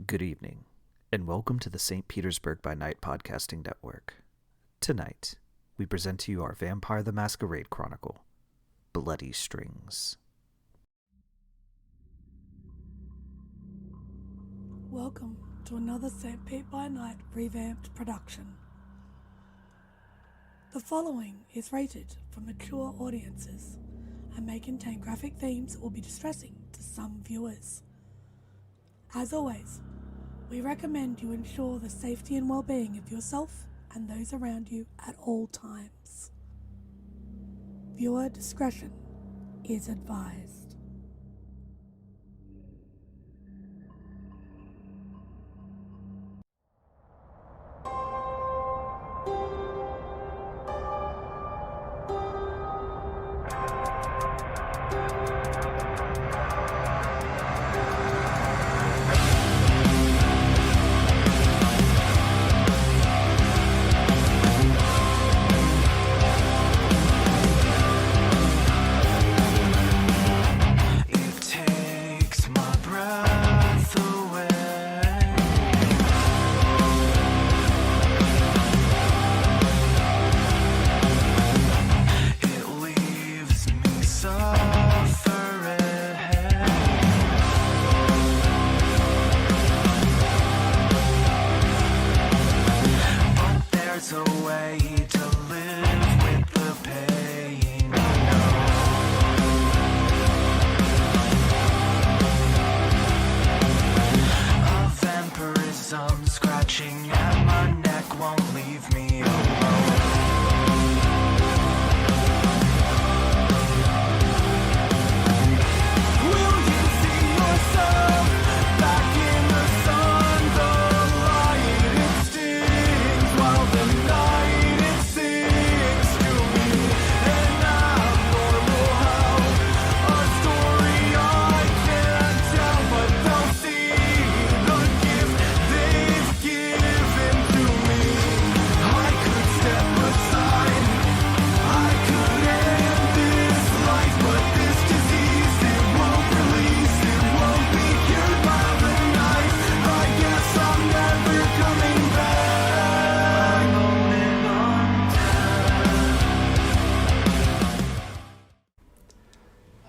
Good evening, and welcome to the St. Petersburg By Night podcasting network. Tonight, we present to you our Vampire the Masquerade chronicle, Bloody Strings. Welcome to another St. Pete by Night revamped production. The following is rated for mature audiences and may contain graphic themes that will be distressing to some viewers. As always, we recommend you ensure the safety and well-being of yourself and those around you at all times. Viewer discretion is advised.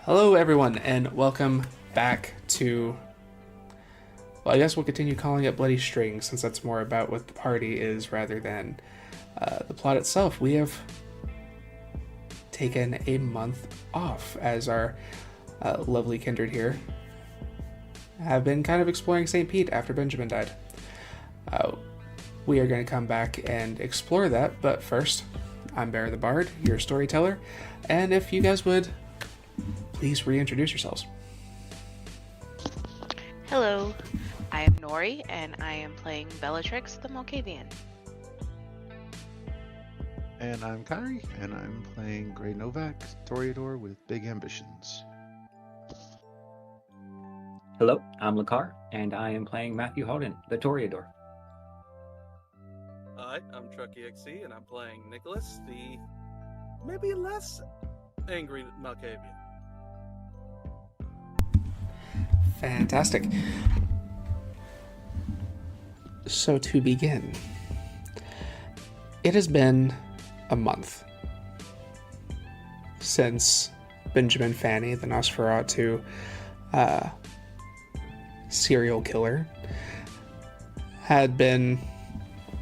Hello everyone, and welcome back to, well, I guess we'll continue calling it Bloody Strings, since that's more about what the party is rather than the plot itself. We have taken a month off, as our lovely kindred here have been kind of exploring St. Pete after Benjamin died. We are going to come back and explore that, but first, I'm Beara the Bard, your storyteller, and if you guys would please reintroduce yourselves. Hello, I am Noree, and I am playing Bellatrix the Malkavian. And I'm Kyrie, and I'm playing Grei Novak, Toreador with big ambitions. Hello, I'm Lekar, and I am playing Matthew Halden, the Toreador. Hi, I'm Truckexe, and I'm playing Nicholas, the maybe less angry Malkavian. Fantastic. So to begin, it has been a month since Benjamin Fanny, the Nosferatu serial killer, had been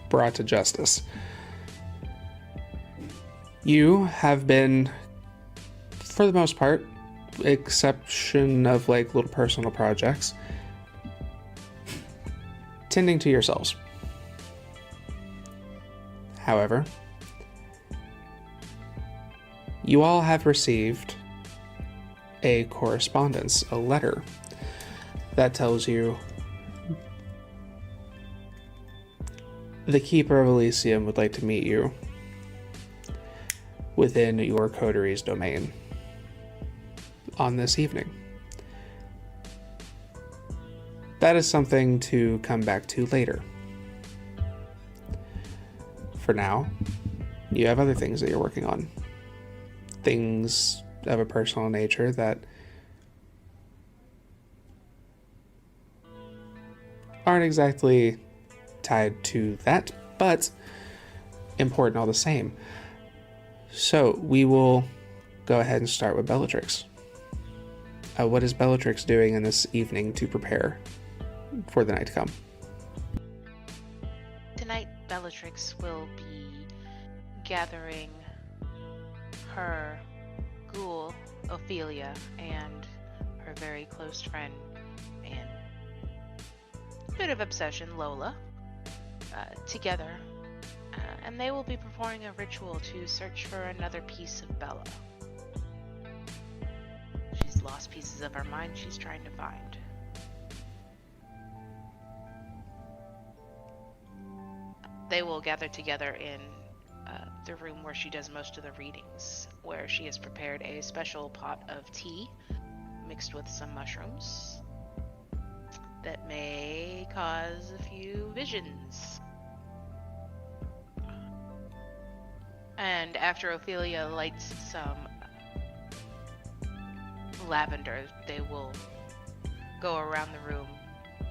brought to justice. You have been, for the most part, exception of like little personal projects, tending to yourselves. However, you all have received a correspondence, a letter that tells you the Keeper of Elysium would like to meet you within your Coterie's domain on this evening. That is something to come back to later. For now, you have other things that you're working on. Things of a personal nature that aren't exactly tied to that, but important all the same. So we will go ahead and start with Bellatrix. What is Bellatrix doing in this evening to prepare for the night to come? Tonight, Bellatrix will be gathering her ghoul, Ophelia, and her very close friend and bit of obsession, Lola, together. And they will be performing a ritual to search for another piece of Bella. She's lost pieces of her mind she's trying to find. They will gather together in the room where she does most of the readings, where she has prepared a special pot of tea mixed with some mushrooms that may cause a few visions. And after Ophelia lights some lavender, they will go around the room,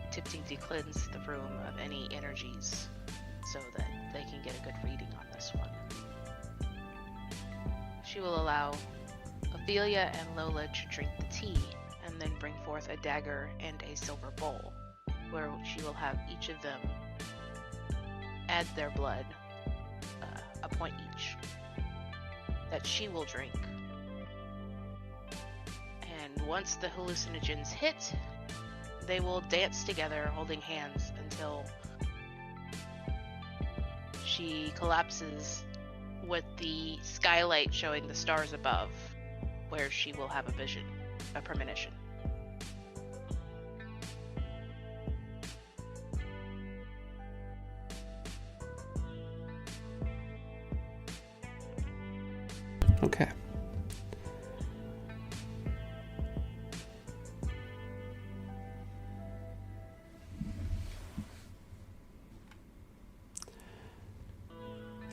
attempting to cleanse the room of any energies so that they can get a good reading on this one. She will allow Ophelia and Lola to drink the tea and then bring forth a dagger and a silver bowl, where she will have each of them add their blood, a point each, that she will drink. And once the hallucinogens hit, they will dance together holding hands until she collapses with the skylight showing the stars above, where she will have a vision, a premonition. Okay.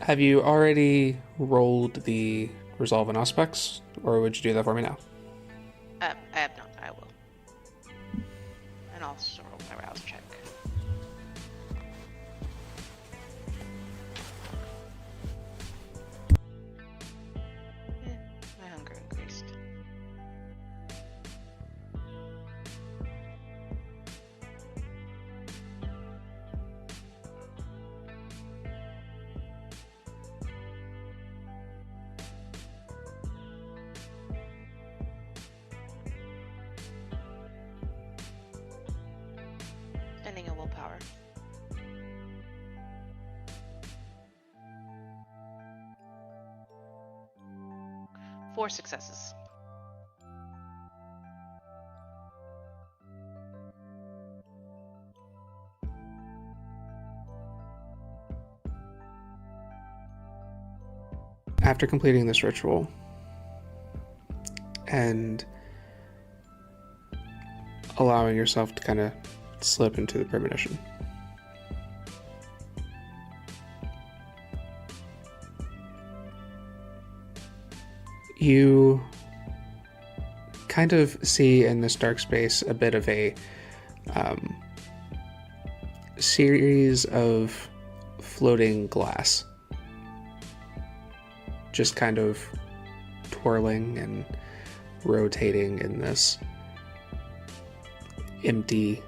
Have you already rolled the resolve and aspects, or would you do that for me now? I have not. I will. And I'll also roll my rouse check. My hunger increased. Spending a willpower. Four successes. After completing this ritual and allowing yourself to kind of slip into the premonition, you kind of see in this dark space a bit of a series of floating glass, just kind of twirling and rotating in this empty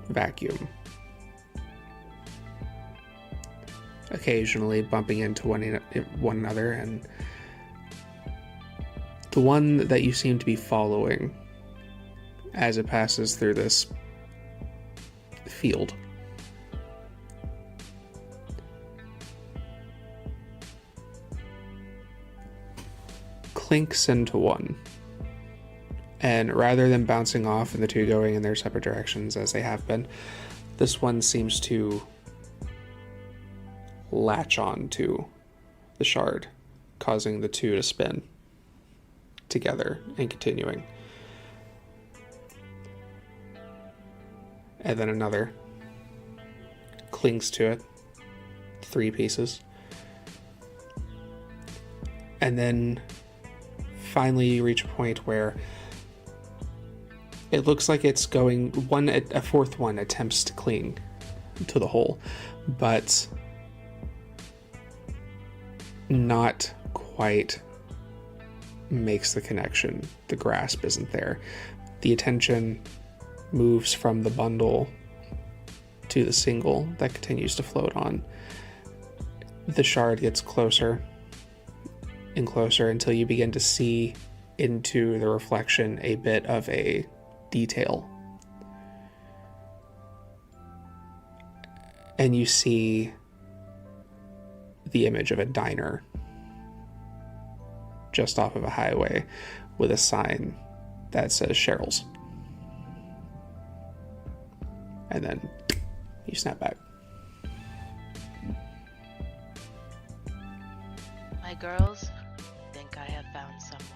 vacuum, occasionally bumping into one another, and the one that you seem to be following as it passes through this field clinks into one. And rather than bouncing off and the two going in their separate directions as they have been, this one seems to latch on to the shard, causing the two to spin together and continuing. And then another clings to it, 3 pieces. And then finally you reach a point where it looks like it's going, a fourth one attempts to cling to the hole, but not quite makes the connection. The grasp isn't there. The attention moves from the bundle to the single that continues to float on. The shard gets closer and closer until you begin to see into the reflection a bit of a detail. And you see the image of a diner just off of a highway with a sign that says Cheryl's. And then you snap back. My girls think I have found someone.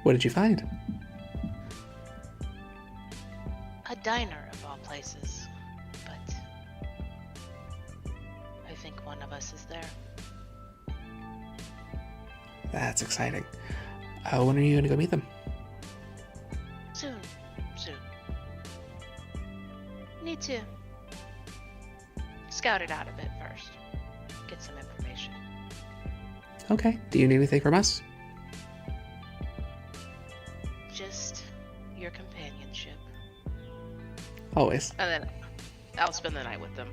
What did you find? A diner of all places, but I think one of us is there. That's exciting. When are you going to go meet them? Soon. Need to scout it out a bit first. Get some information. Okay. Do you need anything from us? Just your companionship. Always. And then I'll spend the night with them.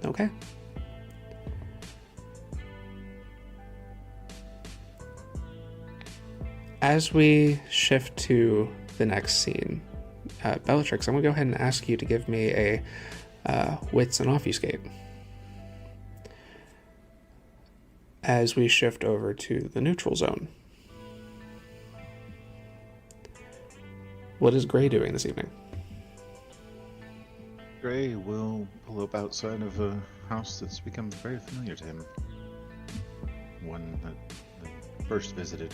Okay. As we shift to the next scene, Bellatrix, I'm going to go ahead and ask you to give me a wits and obfuscate. As we shift over to the neutral zone. What is Grei doing this evening? Grei will pull up outside of a house that's become very familiar to him. One that they first visited.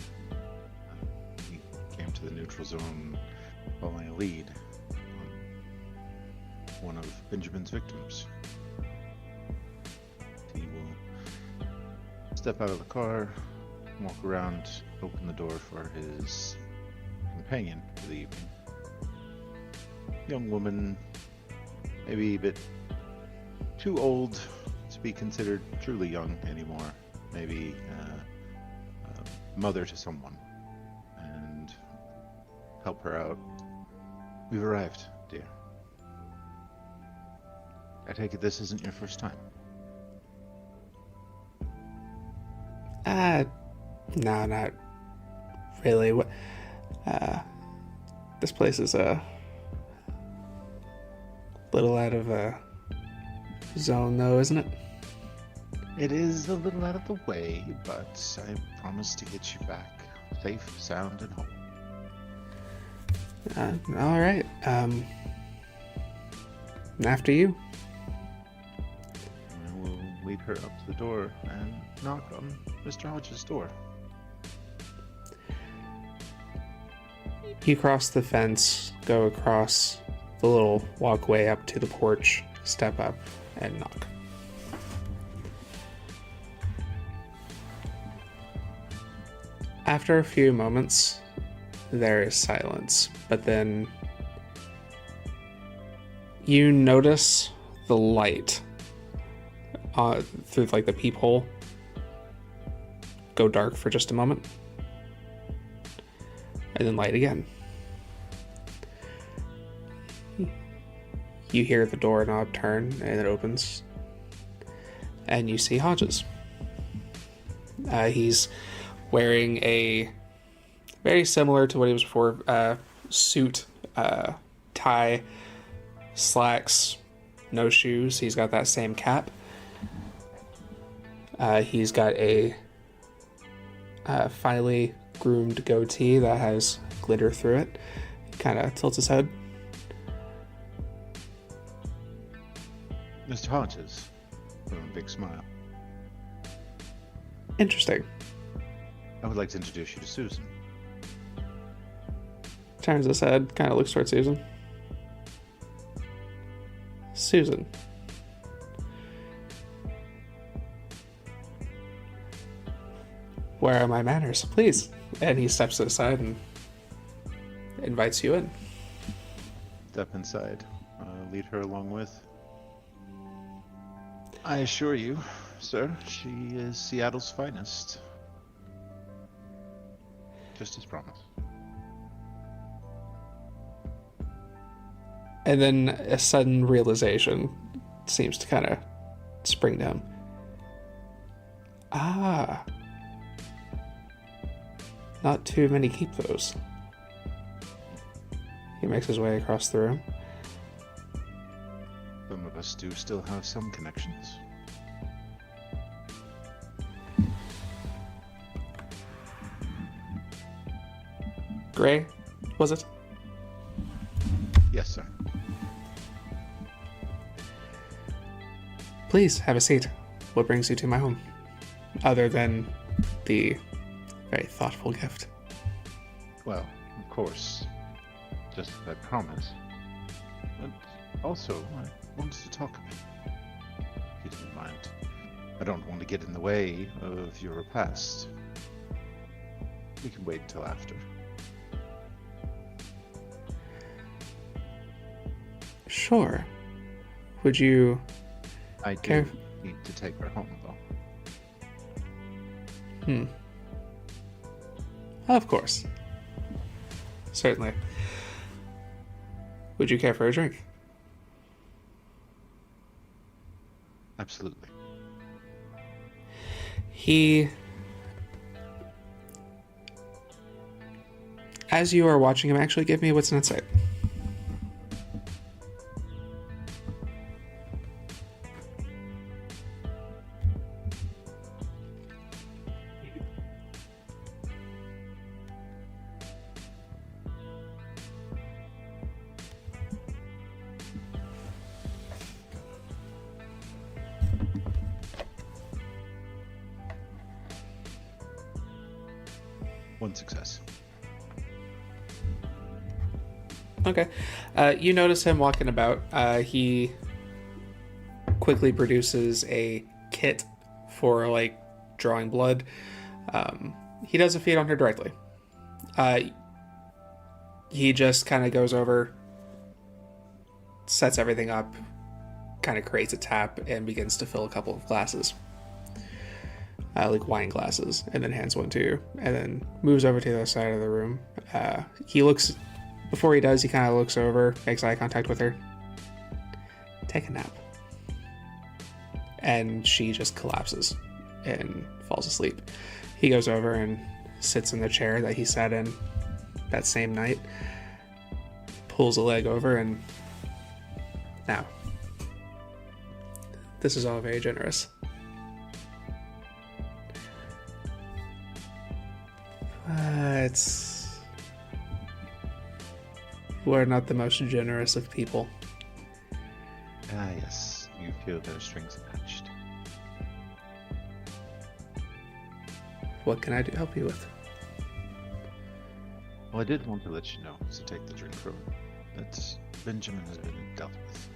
He came to the neutral zone following a lead on one of Benjamin's victims. He will step out of the car, walk around, open the door for his companion for the evening. Young woman, maybe a bit too old to be considered truly young anymore. Maybe mother to someone, and help her out. We've arrived, dear. I take it this isn't your first time. No, not really. What? This place is a little out of a zone, though, isn't it? It is a little out of the way, but I promise to get you back safe, sound, and home. All right. After you. I will lead her up to the door and knock on Mr. Hodge's door. You cross the fence, go across the little walkway up to the porch, step up, and knock. After a few moments, there is silence, but then you notice the light through like the peephole go dark for just a moment, and then light again. You hear the doorknob turn, and it opens, and you see Hodges. He's wearing a very similar to what he was before, suit, tie, slacks, no shoes. He's got that same cap. He's got a finely groomed goatee that has glitter through it. Kind of tilts his head. Mr. Hodges, with a big smile. Interesting. I would like to introduce you to Susan. Turns his head, kind of looks towards Susan. Susan. Where are my manners, please? And he steps to the side and invites you in. Step inside. Lead her along with. I assure you, sir, she is Seattle's finest. Just as promised. And then a sudden realization seems to kind of spring to him. Ah. Not too many keep those. He makes his way across the room. Some of us do still have some connections. Grei, was it? Yes, sir. Please, have a seat. What brings you to my home? Other than the very thoughtful gift. Well, of course. Just as I promised. But also, I wanted to talk a bit. If you didn't mind. I don't want to get in the way of your repast. We can wait until after. Sure. Would you... I do need to take her home, though. Of course. Certainly. Would you care for a drink? Absolutely. As you are watching him, actually give me what's an insight. One success. Okay. You notice him walking about. He quickly produces a kit for, like, drawing blood. He doesn't feed on her directly. He just kind of goes over, sets everything up, kind of creates a tap, and begins to fill a couple of glasses. Like wine glasses, and then hands one to you, and then moves over to the other side of the room. Before he does, he kind of looks over, makes eye contact with her. Take a nap. And she just collapses and falls asleep. He goes over and sits in the chair that he sat in that same night, pulls a leg over, and now. This is all very generous. We're not the most generous of people. Ah, yes. You feel their strings attached. What can I do help you with? Well, I did want to let you know, to take the drink from him, that Benjamin has been dealt with.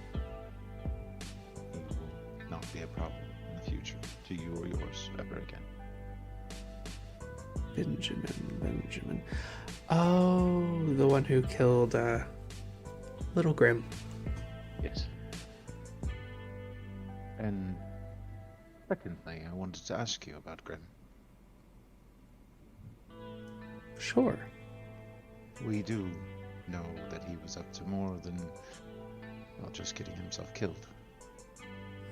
He will not be a problem in the future, to you or yours, ever again. Benjamin. Oh, the one who killed Little Grim. Yes. And secondly, I wanted to ask you about Grim. Sure. We do know that he was up to more than, well, just getting himself killed.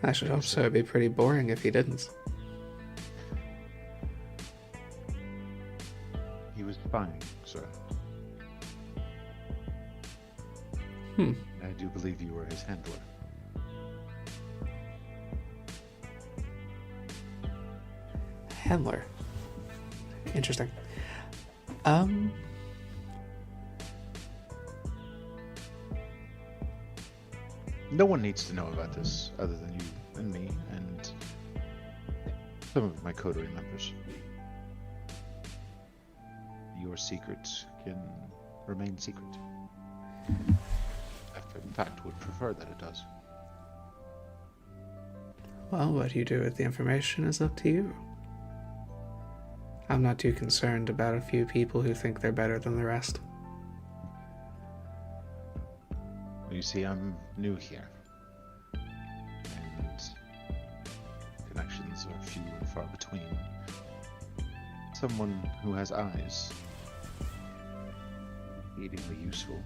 I should hope so. It'd be pretty boring if he didn't. He was spying, sir. I do believe you were his handler. Handler. Interesting. No one needs to know about this other than you and me and some of my Coterie members. Your secret can remain secret. I, in fact, would prefer that it does. Well, what you do with the information is up to you. I'm not too concerned about a few people who think they're better than the rest. Well, you see, I'm new here. And connections are few and far between. Someone who has eyes, exceedingly useful.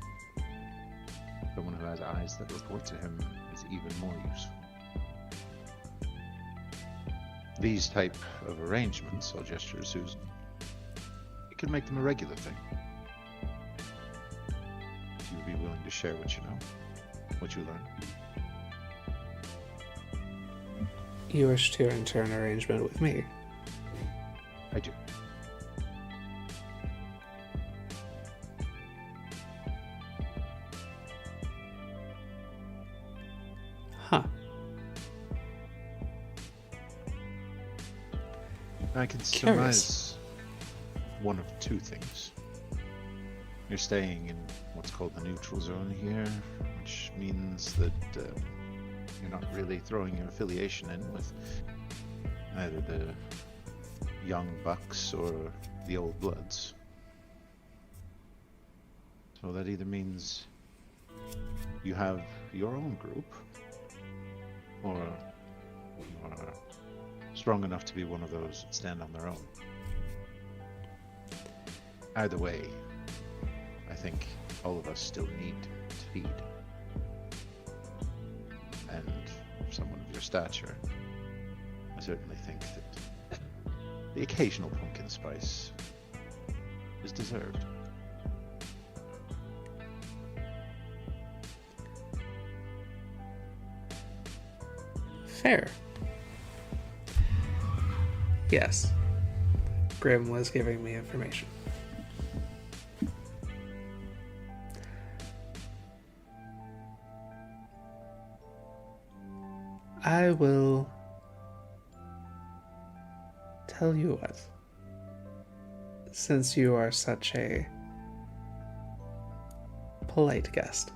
Someone who has eyes that report to him is even more useful. These type of arrangements, I'll gesture to Susan, it can make them a regular thing. If you would be willing to share what you know, what you learn. You wish to enter an arrangement with me? I do. Huh. I can Curious. surmise one of two things. You're staying in what's called the neutral zone here, which means that you're not really throwing your affiliation in with either the young bucks or the old bloods. So that either means you have your own group, or you are strong enough to be one of those that stand on their own. Either way, I think all of us still need to feed. And for someone of your stature, I certainly think that the occasional pumpkin spice is deserved. Fair. Yes. Grim was giving me information. I will tell you what. Since you are such a polite guest,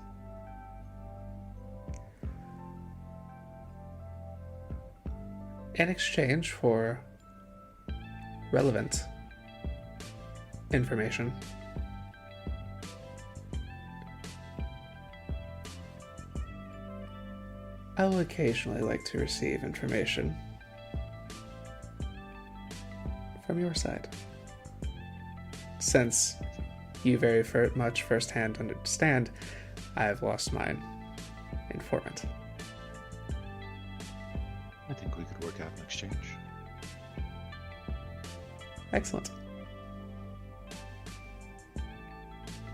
in exchange for relevant information, I will occasionally like to receive information from your side, since you very much firsthand understand I have lost mine informant. I think we could work out an exchange. Excellent.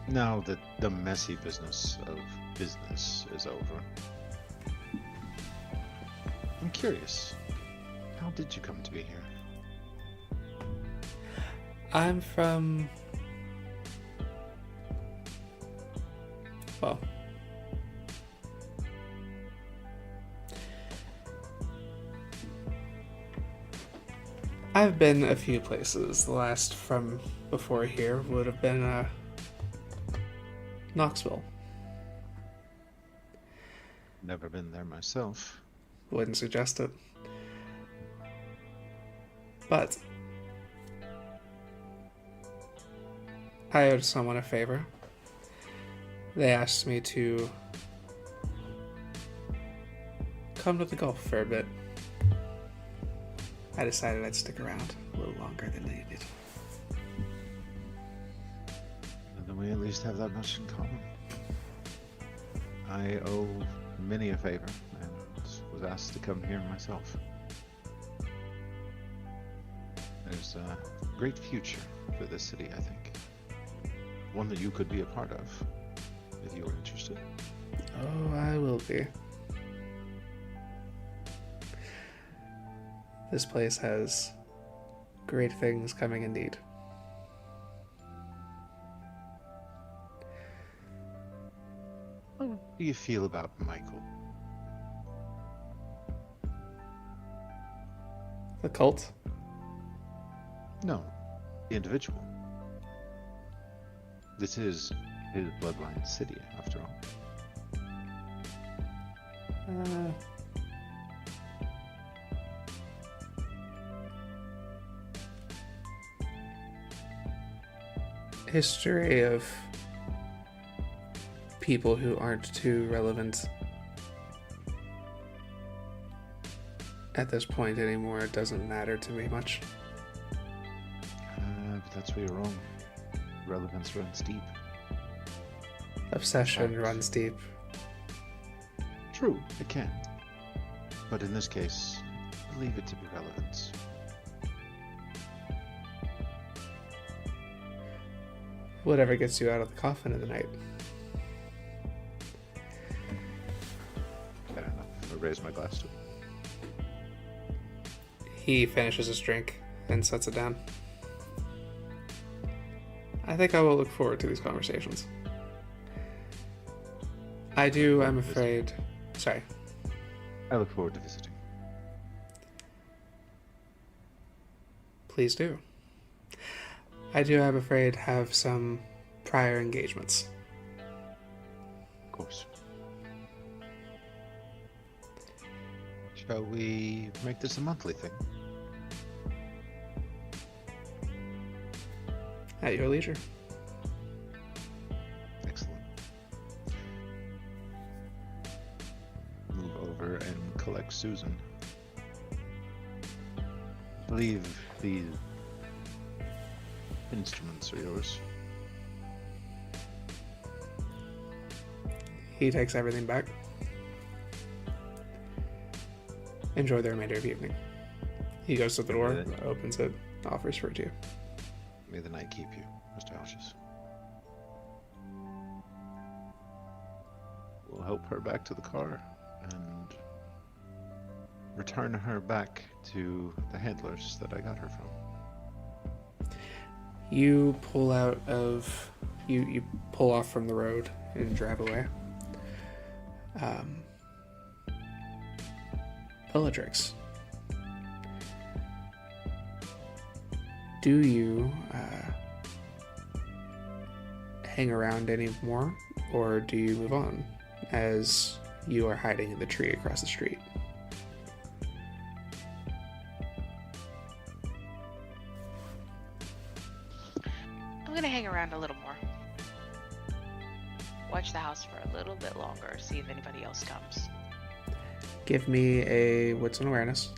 Now that the messy business of business is over, I'm curious, how did you come to be here? I'm from... well... I've been a few places. The last from before here would have been Knoxville. Never been there myself. Wouldn't suggest it. But I owed someone a favor. They asked me to come to the Gulf for a bit. I decided I'd stick around a little longer than needed. And then we at least have that much in common. I owe many a favor and was asked to come here myself. There's a great future for this city, I think. One that you could be a part of, if you were interested. Oh, I will be. This place has great things coming indeed. How do you feel about Michael? The cult? No, the individual. This is his bloodline city, after all. History of people who aren't too relevant at this point anymore. It doesn't matter to me much. But that's where you're wrong. Relevance runs deep. Obsession runs deep. True, it can. But in this case, believe it to be relevance. Whatever gets you out of the coffin in the night. Fair enough. I raise my glass to it. He finishes his drink and sets it down. I think I will look forward to these conversations. I'm afraid. Sorry. I look forward to visiting. Please do. I'm afraid, have some prior engagements. Of course. Shall we make this a monthly thing? At your leisure. Excellent. Move over and collect Susan. I believe these instruments are yours. He takes everything back. Enjoy the remainder of the evening. He goes to the door, opens it, offers for it to you. May the night keep you, Mr. Halshes. We'll help her back to the car and return her back to the handlers that I got her from. You pull out of... You pull off from the road and drive away. Bellatrix. Do you hang around anymore, or do you move on as you are hiding in the tree across the street? I'm gonna hang around a little more. Watch the house for a little bit longer, see if anybody else comes. Give me a wits and awareness.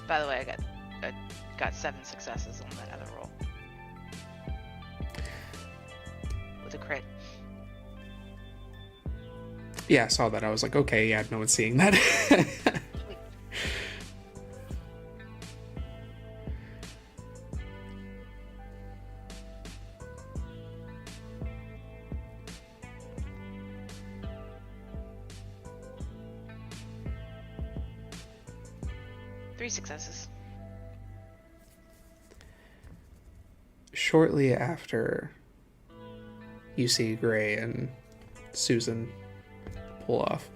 By the way, I got 7 successes on that other roll. With a crit. Yeah, I saw that. I was like, okay, yeah, no one's seeing that. Sweet. 3 successes. Shortly after you see Grei and Susan pull off,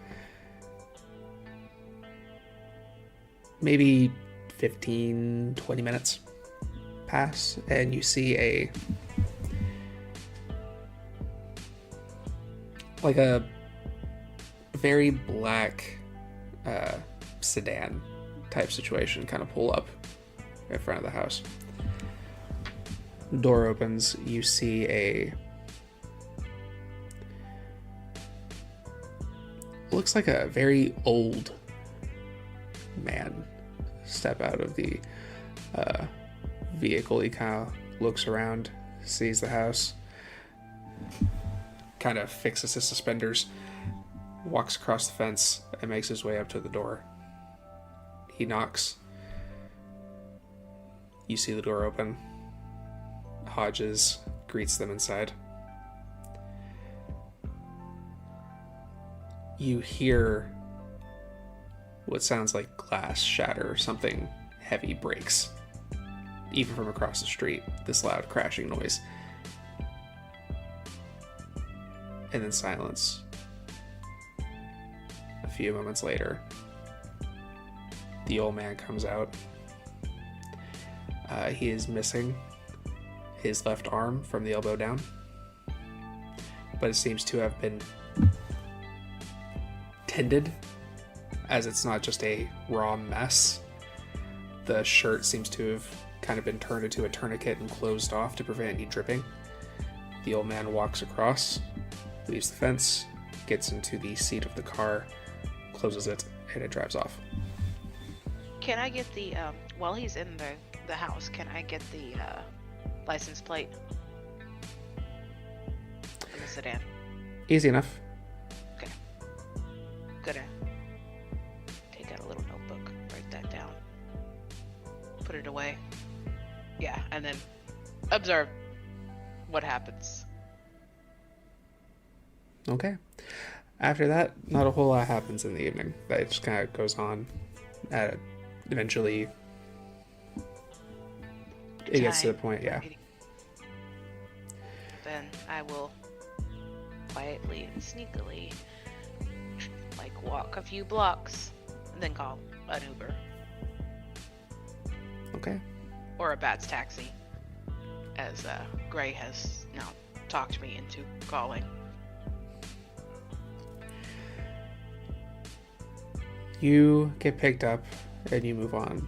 maybe 15-20 minutes pass, and you see a very black sedan type situation kind of pull up in front of the house. Door opens, you see a looks like a very old man step out of the vehicle. He kind of looks around, sees the house, kind of fixes his suspenders, walks across the fence, and makes his way up to the door. He knocks. You see the door open. Hodges greets them inside. You hear what sounds like glass shatter or something heavy breaks. Even from across the street, this loud crashing noise. And then silence. A few moments later, the old man comes out. He is missing his left arm from the elbow down, but it seems to have been tended, as it's not just a raw mess. The shirt seems to have kind of been turned into a tourniquet and closed off to prevent any dripping. The old man walks across, leaves the fence, gets into the seat of the car, closes it, and it drives off. Can I get the, while he's in the house, can I get the license plate for the sedan? Easy enough. Okay. Gonna take out a little notebook, write that down, put it away. Yeah, and then observe what happens. Okay. After that, not a whole lot happens in the evening. That just kind of goes on. Eventually, it gets to the point, yeah. Then I will quietly and sneakily, walk a few blocks, and then call an Uber. Okay. Or a Bat's taxi, as Grei has now talked me into calling. You get picked up, and you move on.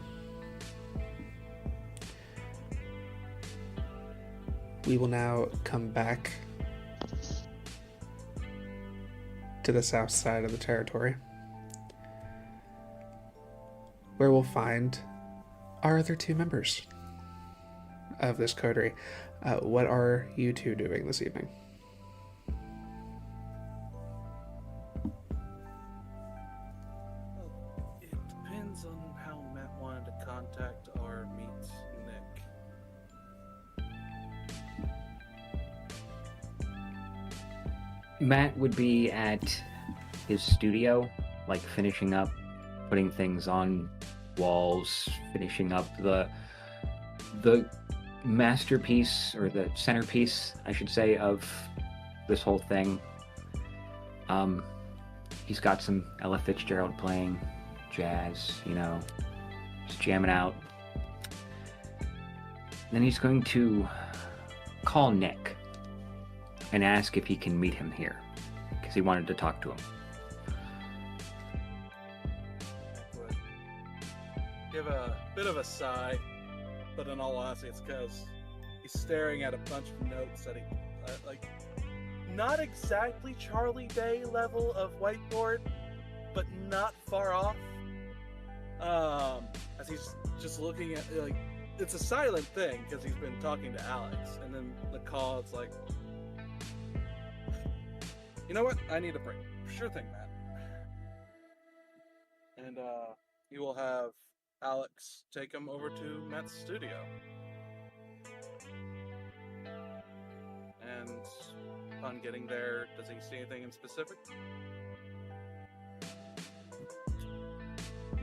We will now come back to the south side of the territory, where we'll find our other two members of this coterie. What are you two doing this evening? It depends on how Matt wanted to contact our meet Nick. Matt would be at his studio, like finishing up, putting things on walls, finishing up the masterpiece, or the centerpiece, I should say, of this whole thing. He's got some Ella Fitzgerald playing jazz, just jamming out. Then he's going to call Nick and ask if he can meet him here, because he wanted to talk to him. Would give a bit of a sigh, but in all honesty, it's because he's staring at a bunch of notes that he, not exactly Charlie Day level of whiteboard, but not far off. As he's just looking at, it's a silent thing because he's been talking to Alex, and then the call, it's like, you know what? I need a break. Sure thing, Matt. And you will have Alex take him over to Matt's studio. And upon getting there, does he see anything in specific?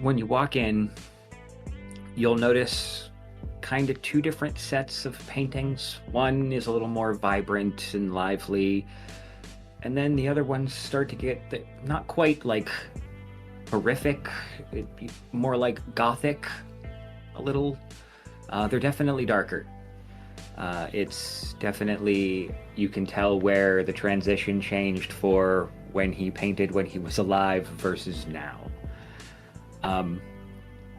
When you walk in, you'll notice kind of two different sets of paintings. One is a little more vibrant and lively, and then the other ones start to get not quite like horrific, more like gothic a little. They're definitely darker. It's definitely, you can tell where the transition changed for when he painted when he was alive versus now.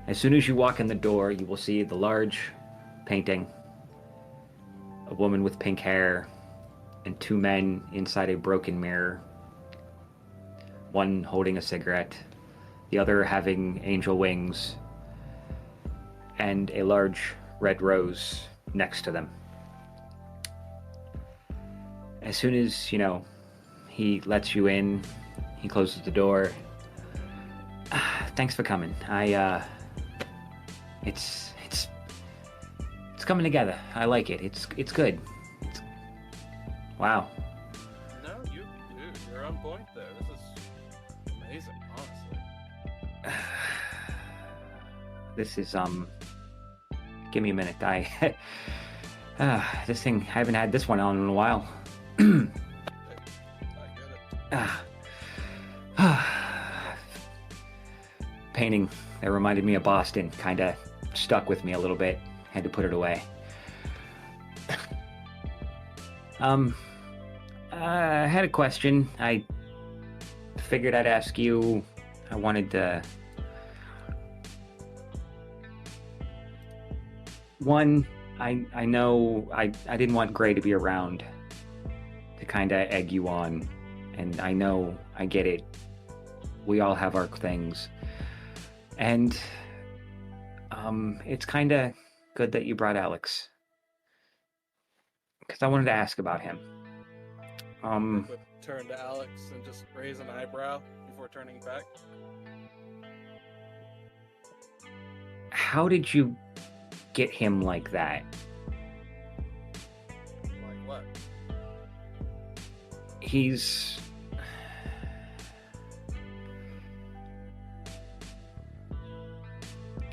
As soon as you walk in the door, you will see the large painting, a woman with pink hair, and two men inside a broken mirror, one holding a cigarette, the other having angel wings, and a large red rose next to them. As soon as, he lets you in, he closes the door. Thanks for coming. It's coming together. I like it. It's good. Wow. No, you're on point there. This is amazing, honestly. This is, give me a minute. This thing, I haven't had this one on in a while. I get it. Painting that reminded me of Boston kind of stuck with me a little bit. Had to put it away. I had a question. I figured I'd ask you. I wanted to... One, I know I didn't want Grei to be around to kind of egg you on. And I know, I get it. We all have our things. And it's kind of good that you brought Alex. Because I wanted to ask about him. Nick would turn to Alex and just raise an eyebrow before turning back. How did you get him like that? Like what? He's...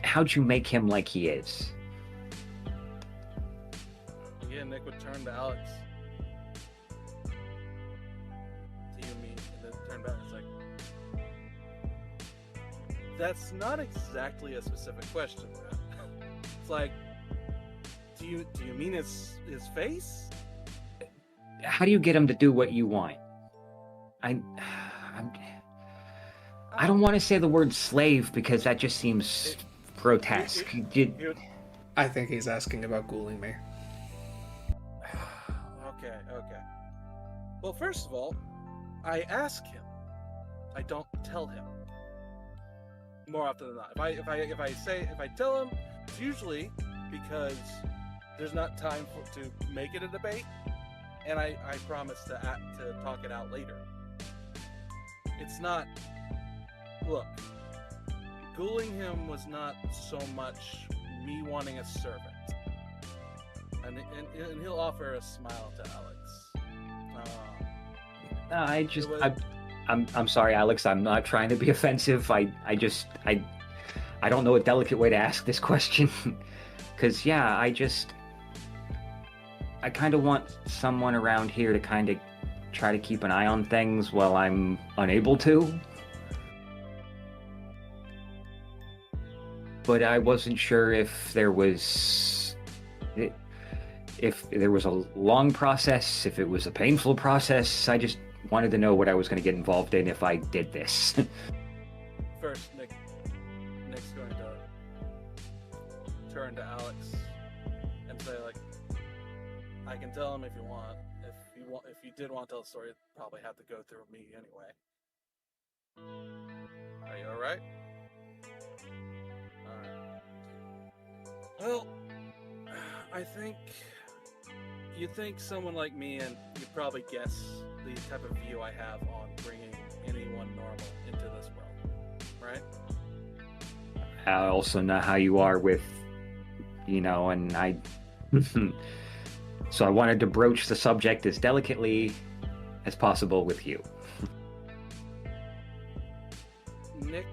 How'd you make him like he is? Again, Nick would turn to Alex. Do you mean? And then turn back. It's like, that's not exactly a specific question, Brad. It's like, do you mean his face? How do you get him to do what you want? I don't want to say the word slave because that just seems grotesque. I think he's asking about ghouling me. Okay. Well, first of all, I ask him. I don't tell him. More often than not. If I tell him, it's usually because there's not time to make it a debate, and I promise to talk it out later. It's not. Look, ghouling him was not so much me wanting a servant, and he'll offer a smile to Alex. I'm sorry, Alex. I'm not trying to be offensive. I don't know a delicate way to ask this question. Because, yeah, I kind of want someone around here to kind of try to keep an eye on things while I'm unable to. But I wasn't sure if there was a long process, if it was a painful process. I just wanted to know what I was going to get involved in if I did this. First, Nick's going to turn to Alex and say, like, I can tell him if you want. If you did want to tell the story, it'd probably have to go through me anyway. Are you alright? Alright. Well, I think you think someone like me, and you probably guess the type of view I have on bringing anyone normal into this world, right? I also know how you are with, and I... So I wanted to broach the subject as delicately as possible with you. Nick,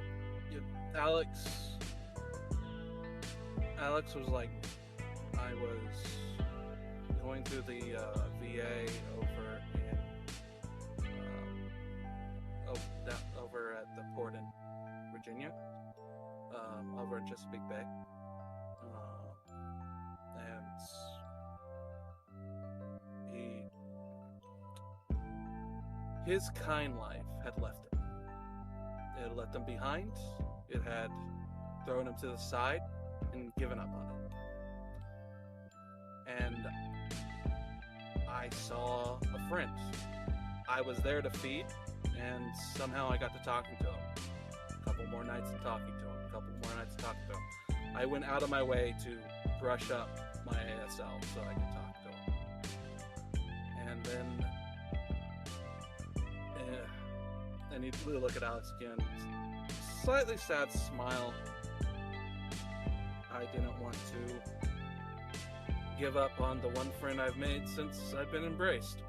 Alex was like, I was going through the VA over over at the port in Virginia, over in Chesapeake Bay, and his kind life had left him. It had left him behind. It had thrown him to the side and given up on him. And I saw a friend. I was there to feed, and somehow I got to talking to him. A couple more nights of talking to him. I went out of my way to brush up my ASL so I could talk to him. And then and he'd really look at Alex again. Slightly sad smile. I didn't want to give up on the one friend I've made since I've been embraced.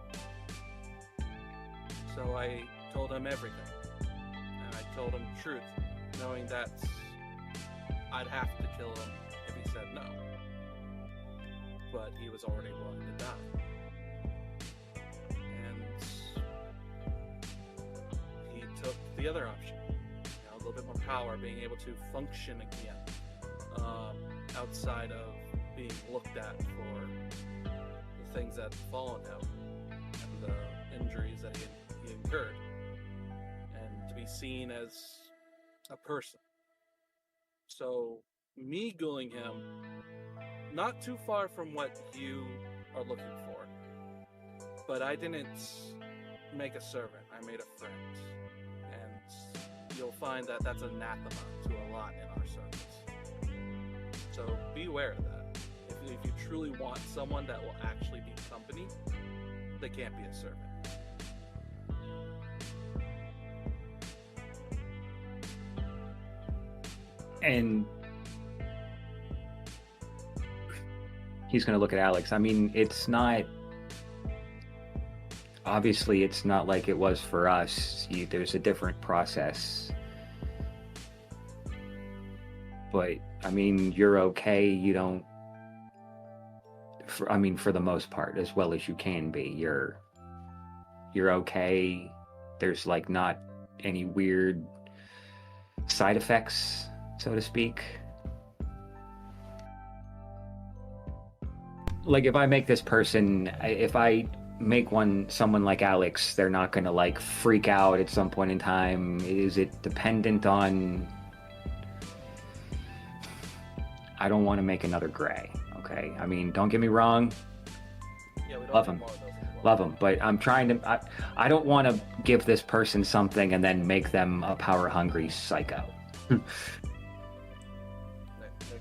So I told him everything. And I told him the truth, knowing that I'd have to kill him if he said no. But he was already willing to die. Took the other option, a little bit more power, being able to function again, outside of being looked at for the things that had befallen him and the injuries that he incurred, and to be seen as a person. So me ghouling him, not too far from what you are looking for, But I didn't make a servant. I made a friend. And you'll find that that's anathema to a lot in our circles. So beware of that. If you truly want someone that will actually be company, they can't be a servant. And he's going to look at Alex. I mean, it's not... Obviously, it's not like it was for us. There's a different process. But, I mean, you're okay. You don't... for the most part, as well as you can be. You're okay. There's, like, not any weird side effects, so to speak. Like, if I make this person... If I... make someone like Alex, they're not gonna like freak out at some point in time. Is it dependent on... I don't want to make another Grei, okay? I mean, don't get me wrong. Yeah, we don't Love need him. more of those as well. Love him, but I'm trying to... I don't want to give this person something and then make them a power-hungry psycho. Nick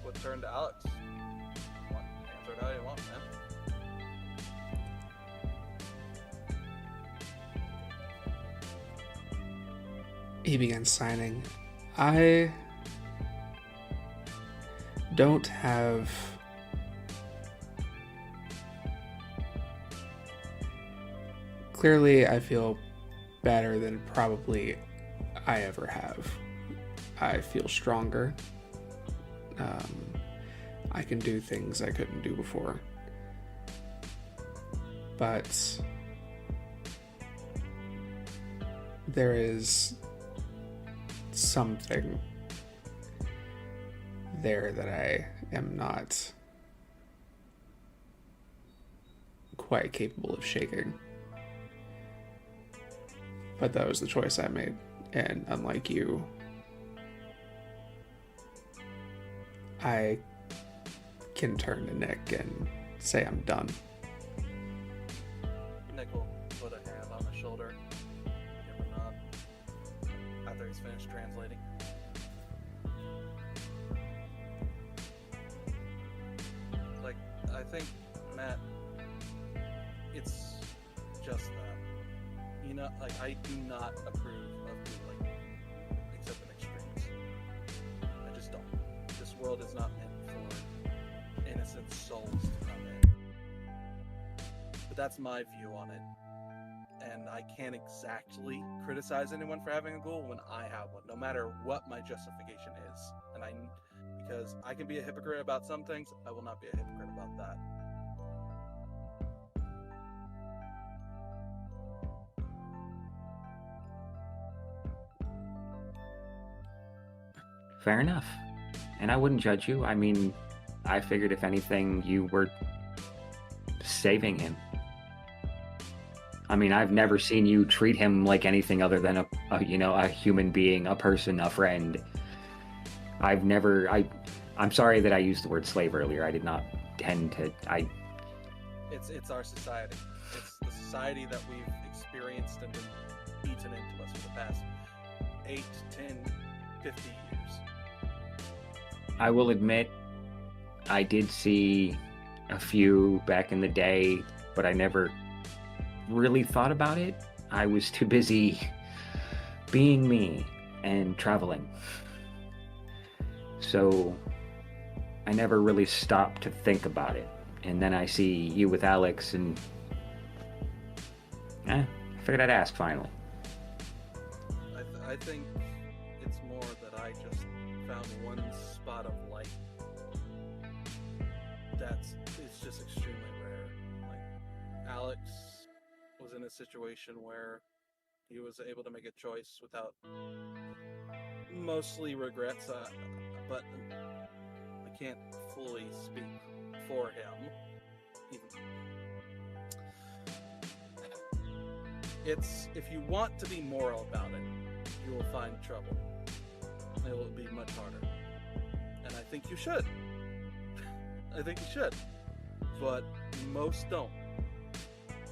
would turn to Alex. Answer it how you want, man. He begins signing. I don't have clearly I feel better than probably I ever have. I feel stronger. I can do things I couldn't do before. But there is something there that I am not quite capable of shaking. But that was the choice I made, and unlike you, I can turn to Nick and say I'm done. Nick will put a hand on his shoulder, give a nod after he's finished translating. Like, I think, Matt, it's just that. You know, like, I do not approve of dueling, except in extremes. I just don't. This world is not meant for innocent souls to come in. But that's my view on it. And I can't exactly criticize anyone for having a goal when I have one, no matter what my justification is. Because I can be a hypocrite about some things, I will not be a hypocrite about that. Fair enough. And I wouldn't judge you. I mean, I figured if anything, you were saving him. I mean, I've never seen you treat him like anything other than a human being, a person, a friend. I'm sorry that I used the word slave earlier. I did not tend to, It's our society. It's the society that we've experienced and been beaten into us for the past 8, 10, 50 years. I will admit, I did see a few back in the day, but I never really thought about it. I was too busy being me and traveling. So I never really stopped to think about it. And then I see you with Alex and I figured I'd ask finally. I think it's more that I just found one spot of light it's just extremely rare. Like, Alex was in a situation where he was able to make a choice without mostly regrets, but I can't fully speak for him. It's, if you want to be moral about it, you will find trouble. It will be much harder. And I think you should. I think you should. But most don't.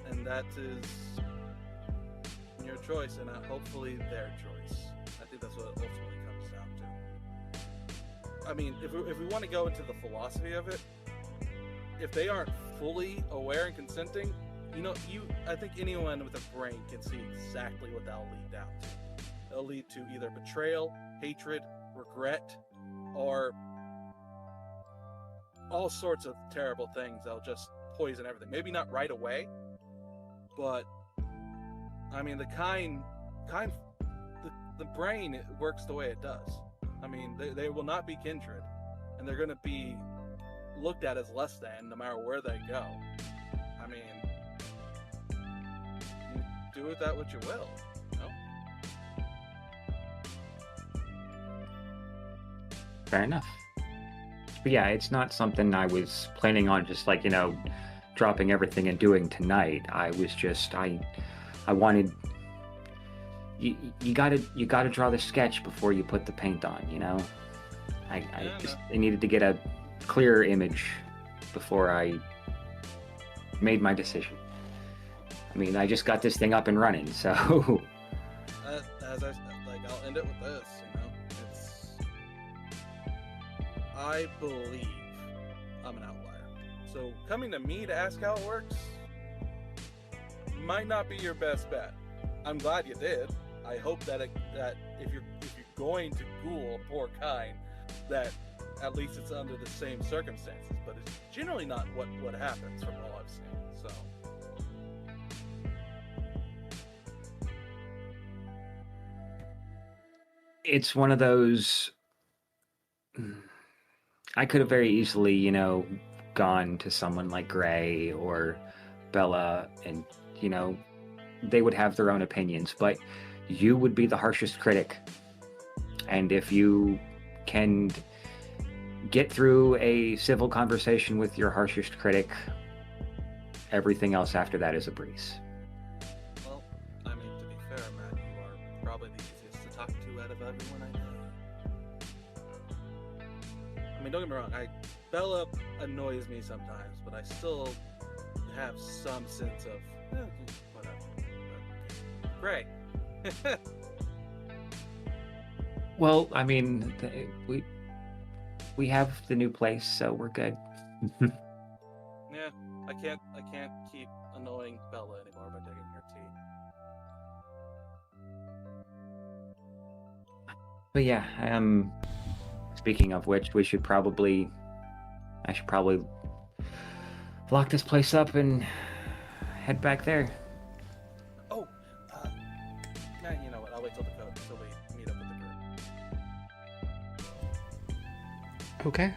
and that is your choice, and hopefully their choice. I think that's what it ultimately comes down to. I mean, if we want to go into the philosophy of it, if they aren't fully aware and consenting, I think anyone with a brain can see exactly what that'll lead down to. It'll lead to either betrayal, hatred, regret, or all sorts of terrible things that'll just poison everything. Maybe not right away, but I mean, the brain, it works the way it does. I mean, they will not be kindred, and they're going to be looked at as less than no matter where they go. I mean, you do with that what you will, Fair enough. But yeah, it's not something I was planning on just like, dropping everything and doing tonight. I was just, I wanted, you gotta draw the sketch before you put the paint on, I needed to get a clearer image before I made my decision. I mean, I just got this thing up and running, so. As I I'll end it with this, I believe I'm an outlier. So coming to me to ask how it works might not be your best bet. I'm glad you did. I hope that if you're going to ghoul a poor kind, that at least it's under the same circumstances. But it's generally not what happens from all I've seen. So. It's one of those. I could have very easily, gone to someone like Grei or Bella, and, they would have their own opinions, but you would be the harshest critic. And if you can get through a civil conversation with your harshest critic, everything else after that is a breeze. Well, I mean, to be fair, Matt, you are probably the easiest to talk to out of everyone I know. I mean, don't get me wrong, Bella annoys me sometimes, but I still have some sense of, whatever. But, great. Well, I mean, we have the new place, so we're good. Yeah, I can't keep annoying Bella anymore by taking her tea. But yeah, speaking of which, I should probably lock this place up and head back there. Oh, you know what? I'll wait till we meet up with the group. Okay.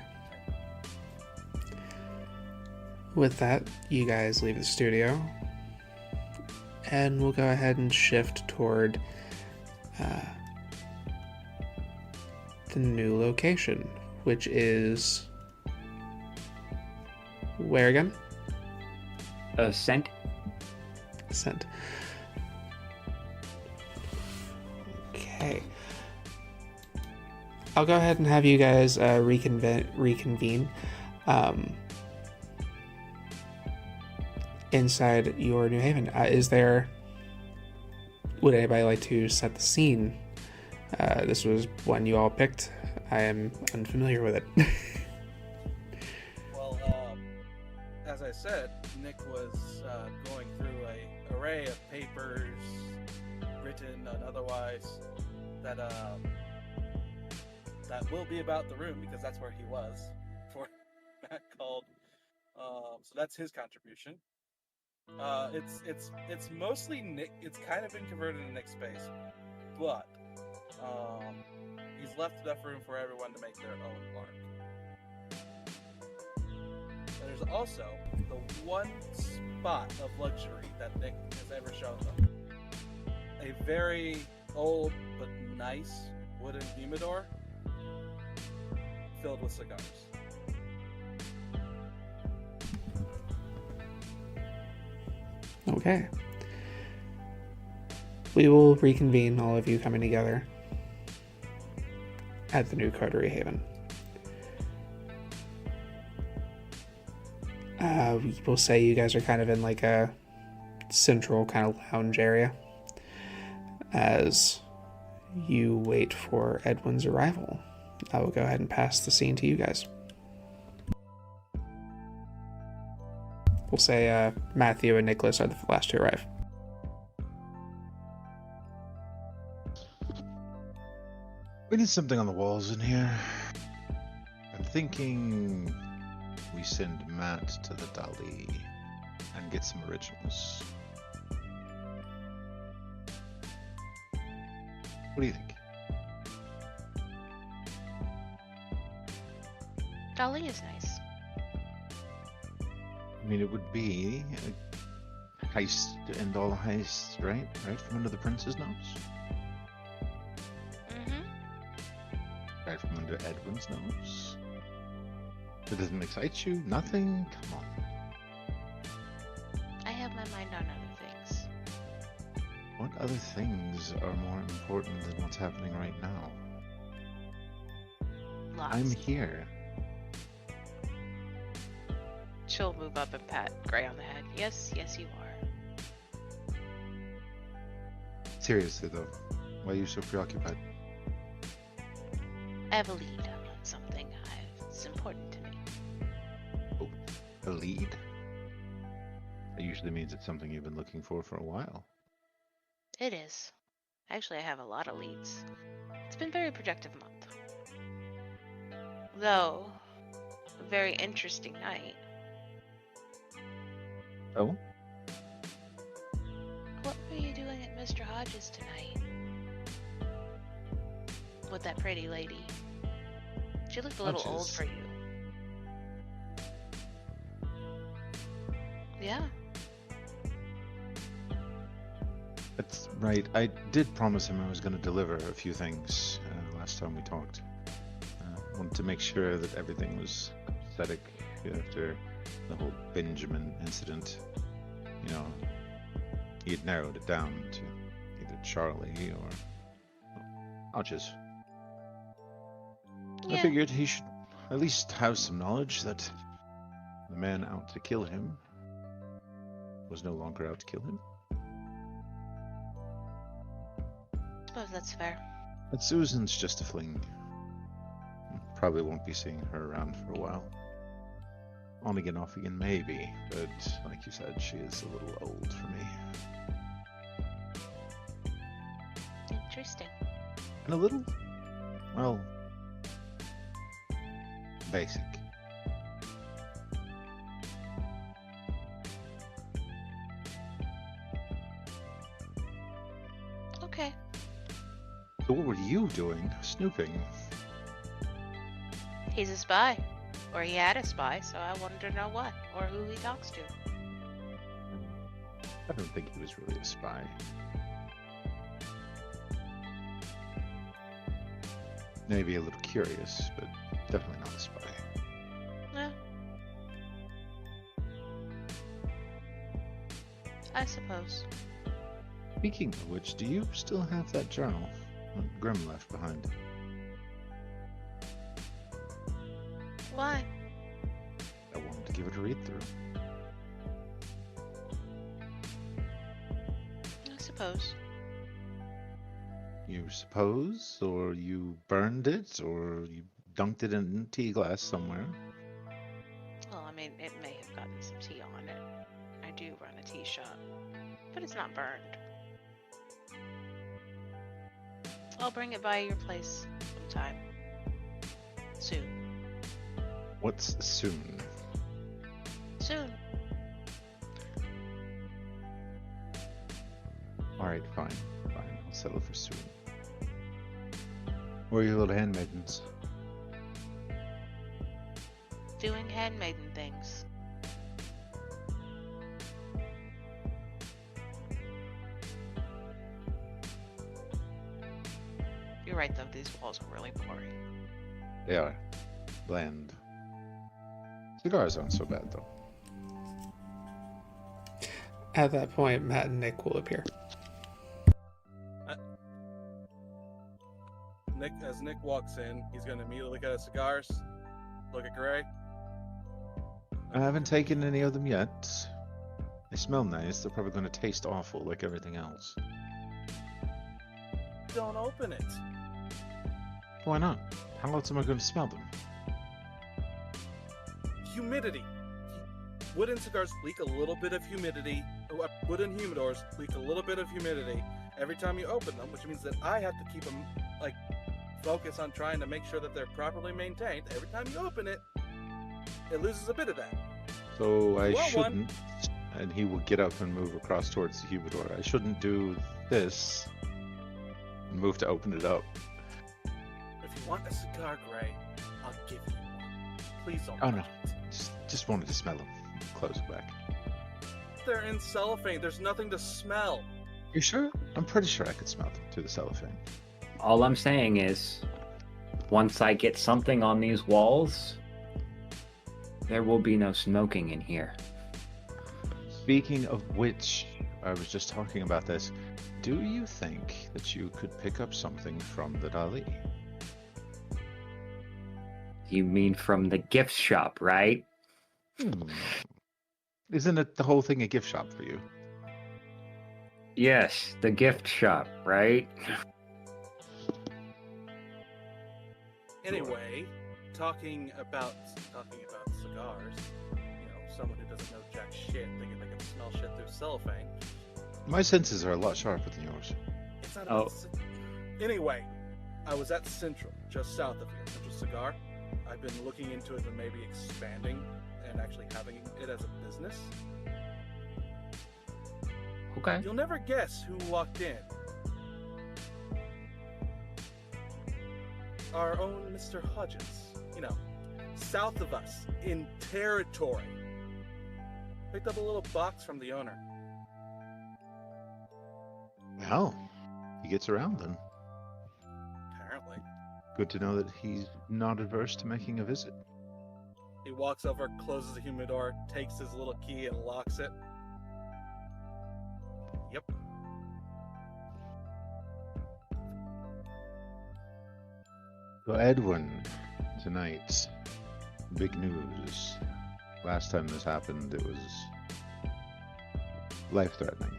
With that, you guys leave the studio, and we'll go ahead and shift toward the new location, which is where again? Scent. Okay. I'll go ahead and have you guys reconvene inside your New Haven. Would anybody like to set the scene? This was one you all picked. I am unfamiliar with it. Well, as I said, Nick was going through an array of papers, written and otherwise, that will be about the room, because that's where he was before Matt called. So that's his contribution. It's mostly Nick. It's kind of been converted into Nick's space, but he's left enough room for everyone to make their own mark. There's also the one spot of luxury that Nick has ever shown them. A very old but nice wooden humidor filled with cigars. Okay. We will reconvene, all of you coming together at the new Coterie Haven. We'll say you guys are kind of in like a central kind of lounge area as you wait for Edwin's arrival. I will go ahead and pass the scene to you guys. We'll say Matthew and Nicholas are the last to arrive. We need something on the walls in here. I'm thinking we send Matt to the Dali and get some originals. What do you think? Dali is nice. I mean, it would be a heist to end all heists, right? Right from under the prince's nose? Right from under Edwin's nose? It doesn't excite you? Nothing? Come on. I have my mind on other things. What other things are more important than what's happening right now? Lots. I'm here. She'll move up and pat Grei on the head. Yes, yes, you are. Seriously though, why are you so preoccupied? I have a lead on something it's important to me. Oh, a lead? That usually means it's something you've been looking for a while. It is. Actually, I have a lot of leads. It's been a very productive month. Though, a very interesting night. Oh? What were you doing at Mr. Hodges tonight? With that pretty lady. She looked a little old Hodges? for you. Yeah. That's right. I did promise him I was going to deliver a few things last time we talked. Wanted to make sure that everything was aesthetic after the whole Benjamin incident. You know, he had narrowed it down to either Charlie or Hodges. Yeah. I figured he should at least have some knowledge that the man out to kill him was no longer out to kill him. Suppose that's fair. But Susan's just a fling. Probably won't be seeing her around for a while. On again, off again, maybe. But like you said, she is a little old for me. Interesting. And a little, well, basic. Okay. So what were you doing? Snooping? He's a spy. Or he had a spy, so I wanted to know what, or who he talks to. I don't think he was really a spy. Maybe a little curious, but definitely not a spy. Yeah. I suppose. Speaking of which, do you still have that journal that Grim left behind? Why? I wanted to give it a read through. I suppose. You suppose? Or you burned it? Or you dunked it in a tea glass somewhere? Well, I mean, it may have gotten some tea on it. I do run a tea shop. But it's not burned. I'll bring it by your place sometime. Soon. What's soon? Soon. Alright, fine. Fine. I'll settle for soon. Where are your little handmaidens? Doing handmaiden things. You're right, though. These walls are really boring. They are. Bland. Cigars aren't so bad, though. At that point, Matt and Nick will appear. As Nick walks in, he's going to immediately look at his cigars, look at Grei. I haven't taken any of them yet. They smell nice. They're probably going to taste awful like everything else. Don't open it. Why not? How else am I going to smell them? Humidity. Wooden cigars leak a little bit of humidity. Wooden humidors leak a little bit of humidity every time you open them, which means that I have to keep them, like, focus on trying to make sure that they're properly maintained. Every time you open it, it loses a bit of that. So I You want one? shouldn't, and he will get up and move across towards the humidor. I shouldn't do this and move to open it up. If you want a cigar, Grei, I'll give you one. Please don't Oh, touch no. it. Just wanted to smell them. Close it back. They're in cellophane. There's nothing to smell. You sure? I'm pretty sure I could smell them through the cellophane. All I'm saying is, once I get something on these walls, there will be no smoking in here. Speaking of which, I was just talking about this. Do you think that you could pick up something from the Dali? You mean from the gift shop, right? Isn't it the whole thing a gift shop for you? Yes, the gift shop, right? Anyway, talking about cigars, someone who doesn't know jack shit, thinking they can smell shit through cellophane. My senses are a lot sharper than yours. It's not about Anyway, I was at Central, just south of here. Central Cigar. I've been looking into it and maybe expanding and actually having it as a business. Okay. You'll never guess who walked in. Our own Mr. Hodges. South of us, in territory. Picked up a little box from the owner. Well, he gets around then. Apparently. Good to know that he's not averse to making a visit. He walks over, closes the humidor, takes his little key and locks it. Yep. So Edwin, tonight, big news. Last time this happened, it was life-threatening.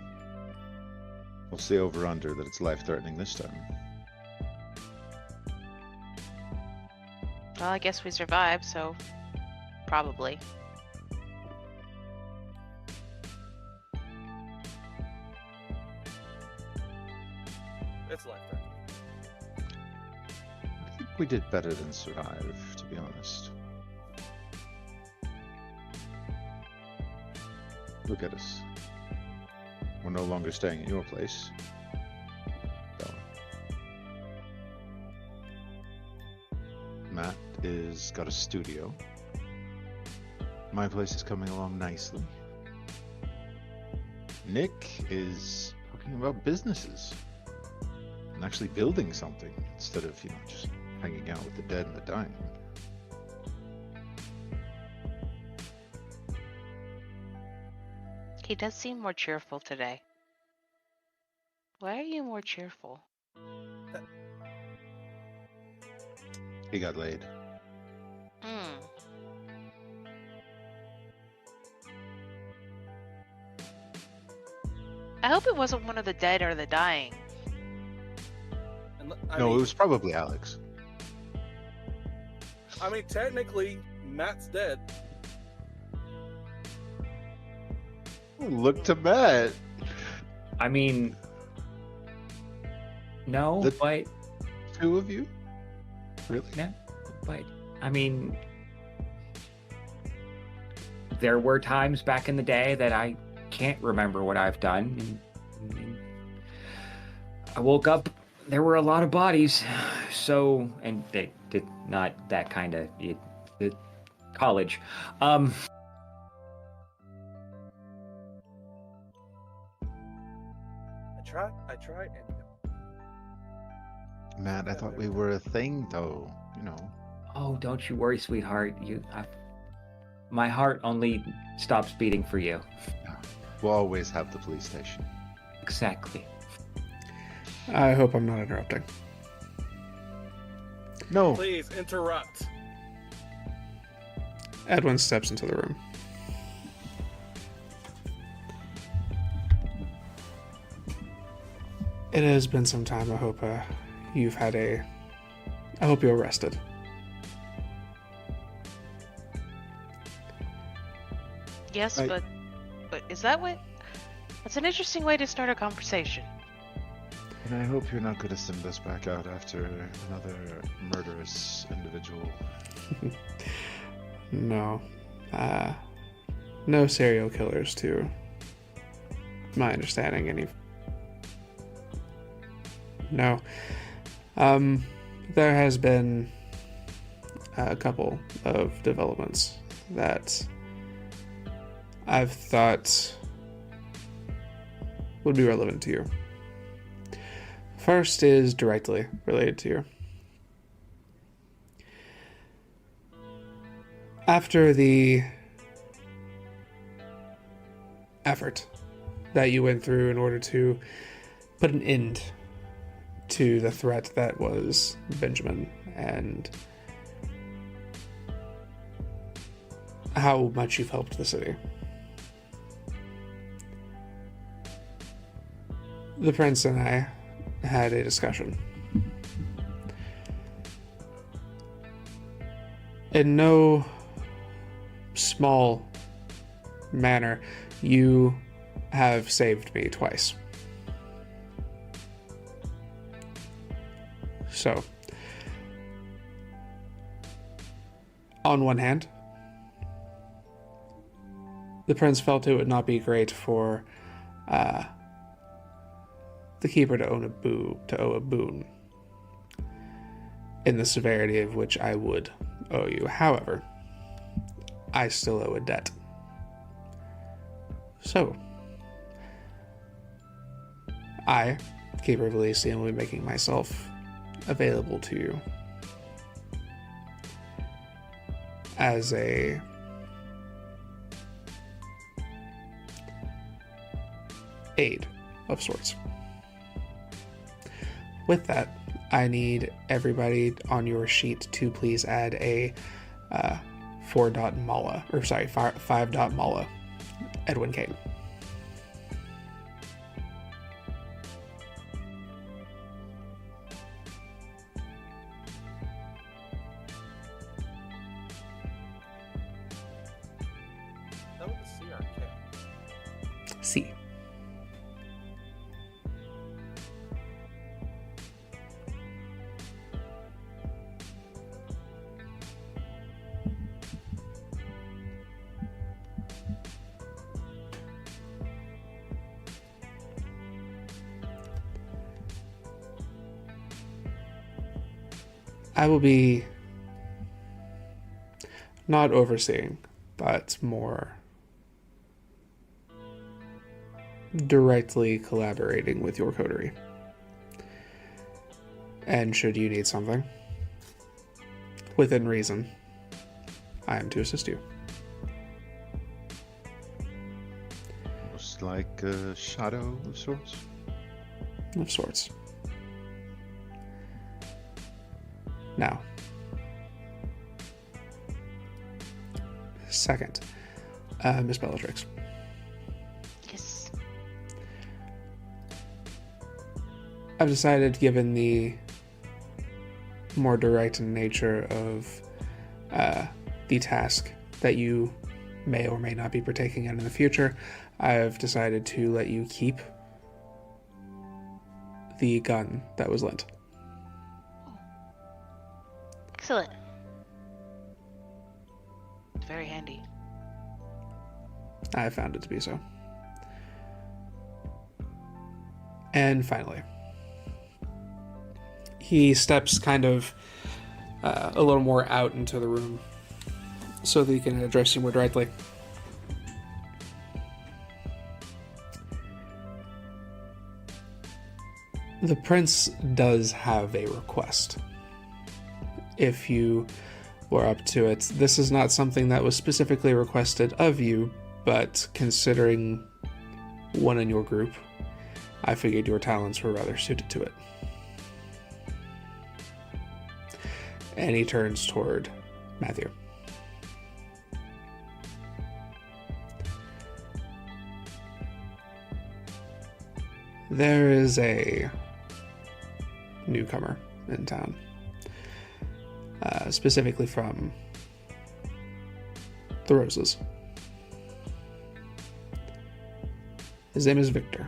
We'll say over-under that it's life-threatening this time. Well, I guess we survived, so probably. It's life-threatening. I think we did better than survive, to be honest. Look at us. We're no longer staying at your place. Bella. Matt is got a studio. My place is coming along nicely. Nick is talking about businesses and actually building something instead of, just hanging out with the dead and the dying. He does seem more cheerful today. Why are you more cheerful? He got laid. I hope it wasn't one of the dead or the dying. And, No, it was probably Alex. I mean, technically, Matt's dead. Look to Matt. I mean, no, The- but Two of you? Really? no, but I mean, there were times back in the day that I can't remember what I've done. And I woke up, there were a lot of bodies, and they did not that kind of college. I tried, and Matt, I thought we were a thing, though. Oh, don't you worry, sweetheart. My heart only stops beating for you. We'll always have the police station. Exactly. I hope I'm not interrupting. No. please interrupt. Edwin steps into the room. It has been some time. I hope I hope you're rested. Yes, but is that what? That's an interesting way to start a conversation. And I hope you're not going to send us back out after another murderous individual. No. No serial killers, to my understanding. No. There has been a couple of developments that I've thought would be relevant to you. First is directly related to you. After the effort that you went through in order to put an end to the threat that was Benjamin, and how much you've helped the city, the prince and I had a discussion. In no small manner, you have saved me twice. So, on one hand, the prince felt it would not be great for the keeper to owe a boon in the severity of which I would owe you. However, I still owe a debt. So, I, Keeper of Elysium, will be making myself available to you as a aid of sorts. With that, I need everybody on your sheet to please add a 5 mala Edwin Kane. That was a CRK. C. I will be not overseeing, but more directly collaborating with your coterie. And should you need something, within reason, I am to assist you. Most like a shadow of sorts? Of sorts. Now, second, Miss Bellatrix. Yes. I've decided, given the more direct nature of the task that you may or may not be partaking in the future, I've decided to let you keep the gun that was lent. Excellent. Very handy. I found it to be so. And finally, he steps kind of a little more out into the room so that he can address you more directly. The prince does have a request. If you were up to it, this is not something that was specifically requested of you, but considering one in your group, I figured your talents were rather suited to it. And he turns toward Matthew. There is a newcomer in town, specifically from the Roses. His name is Victor.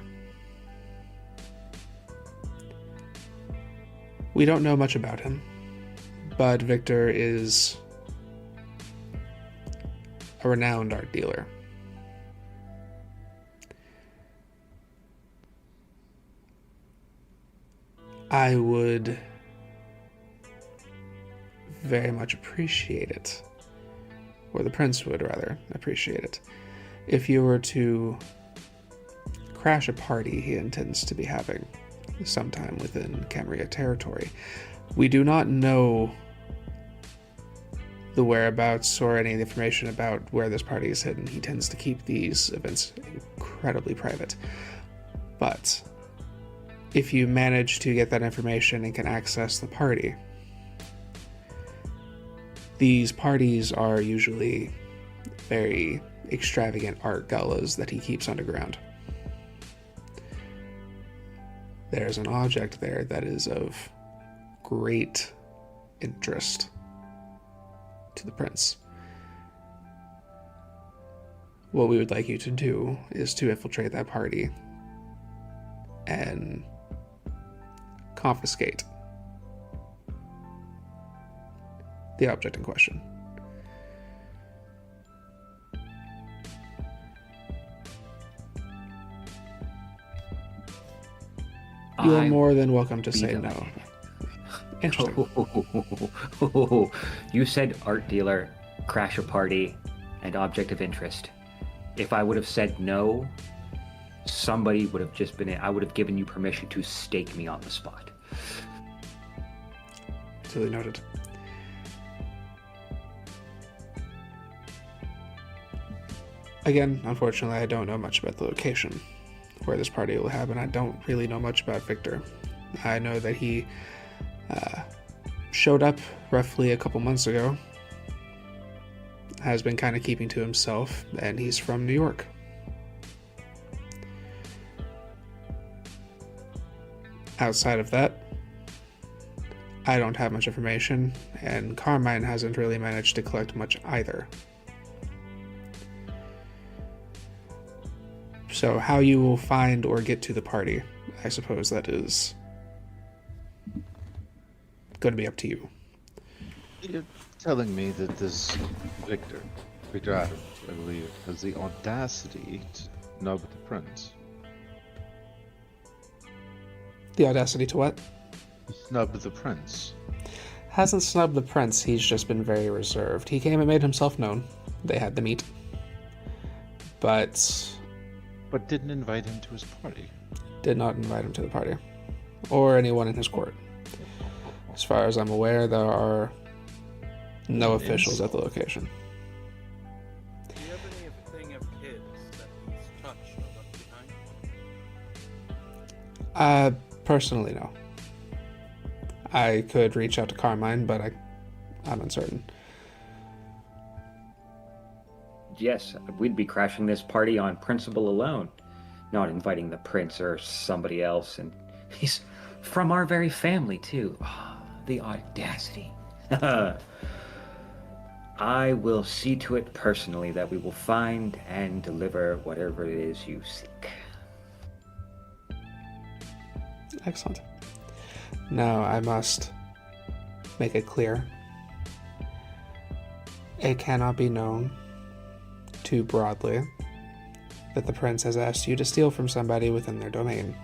We don't know much about him, but Victor is a renowned art dealer. I would very much appreciate it, or the prince would rather appreciate it, if you were to crash a party he intends to be having sometime within Camarilla territory. We do not know the whereabouts or any information about where this party is hidden. He tends to keep these events incredibly private. But if you manage to get that information and can access the party, these parties are usually very extravagant art galas that he keeps underground. There's an object there that is of great interest to the prince. What we would like you to do is to infiltrate that party and confiscate the object in question. You are more than welcome to say no. Interesting. You said art dealer, crash a party, and object of interest. If I would have said no, somebody would have just been... I would have given you permission to stake me on the spot. Duly noted. Again, unfortunately, I don't know much about the location where this party will happen. I don't really know much about Victor. I know that he showed up roughly a couple months ago, has been kind of keeping to himself, and he's from New York. Outside of that, I don't have much information, and Carmine hasn't really managed to collect much either. So how you will find or get to the party, I suppose that is going to be up to you. You're telling me that this Victor Adams, I believe, has the audacity to nub the prince. The audacity to what? Snub the prince. Hasn't snubbed the prince, he's just been very reserved. He came and made himself known. They had the meet. But didn't invite him to his party. Did not invite him to the party. Or anyone in his court. As far as I'm aware, there are no officials at the location. Do you have anything of his that he's touched or left behind? Personally, no. I could reach out to Carmine, but I'm uncertain. Yes, we'd be crashing this party on principle alone, not inviting the prince or somebody else, and he's from our very family, too. Oh, the audacity. I will see to it personally that we will find and deliver whatever it is you seek. Excellent. Now, I must make it clear. It cannot be known too broadly that the prince has asked you to steal from somebody within their domain.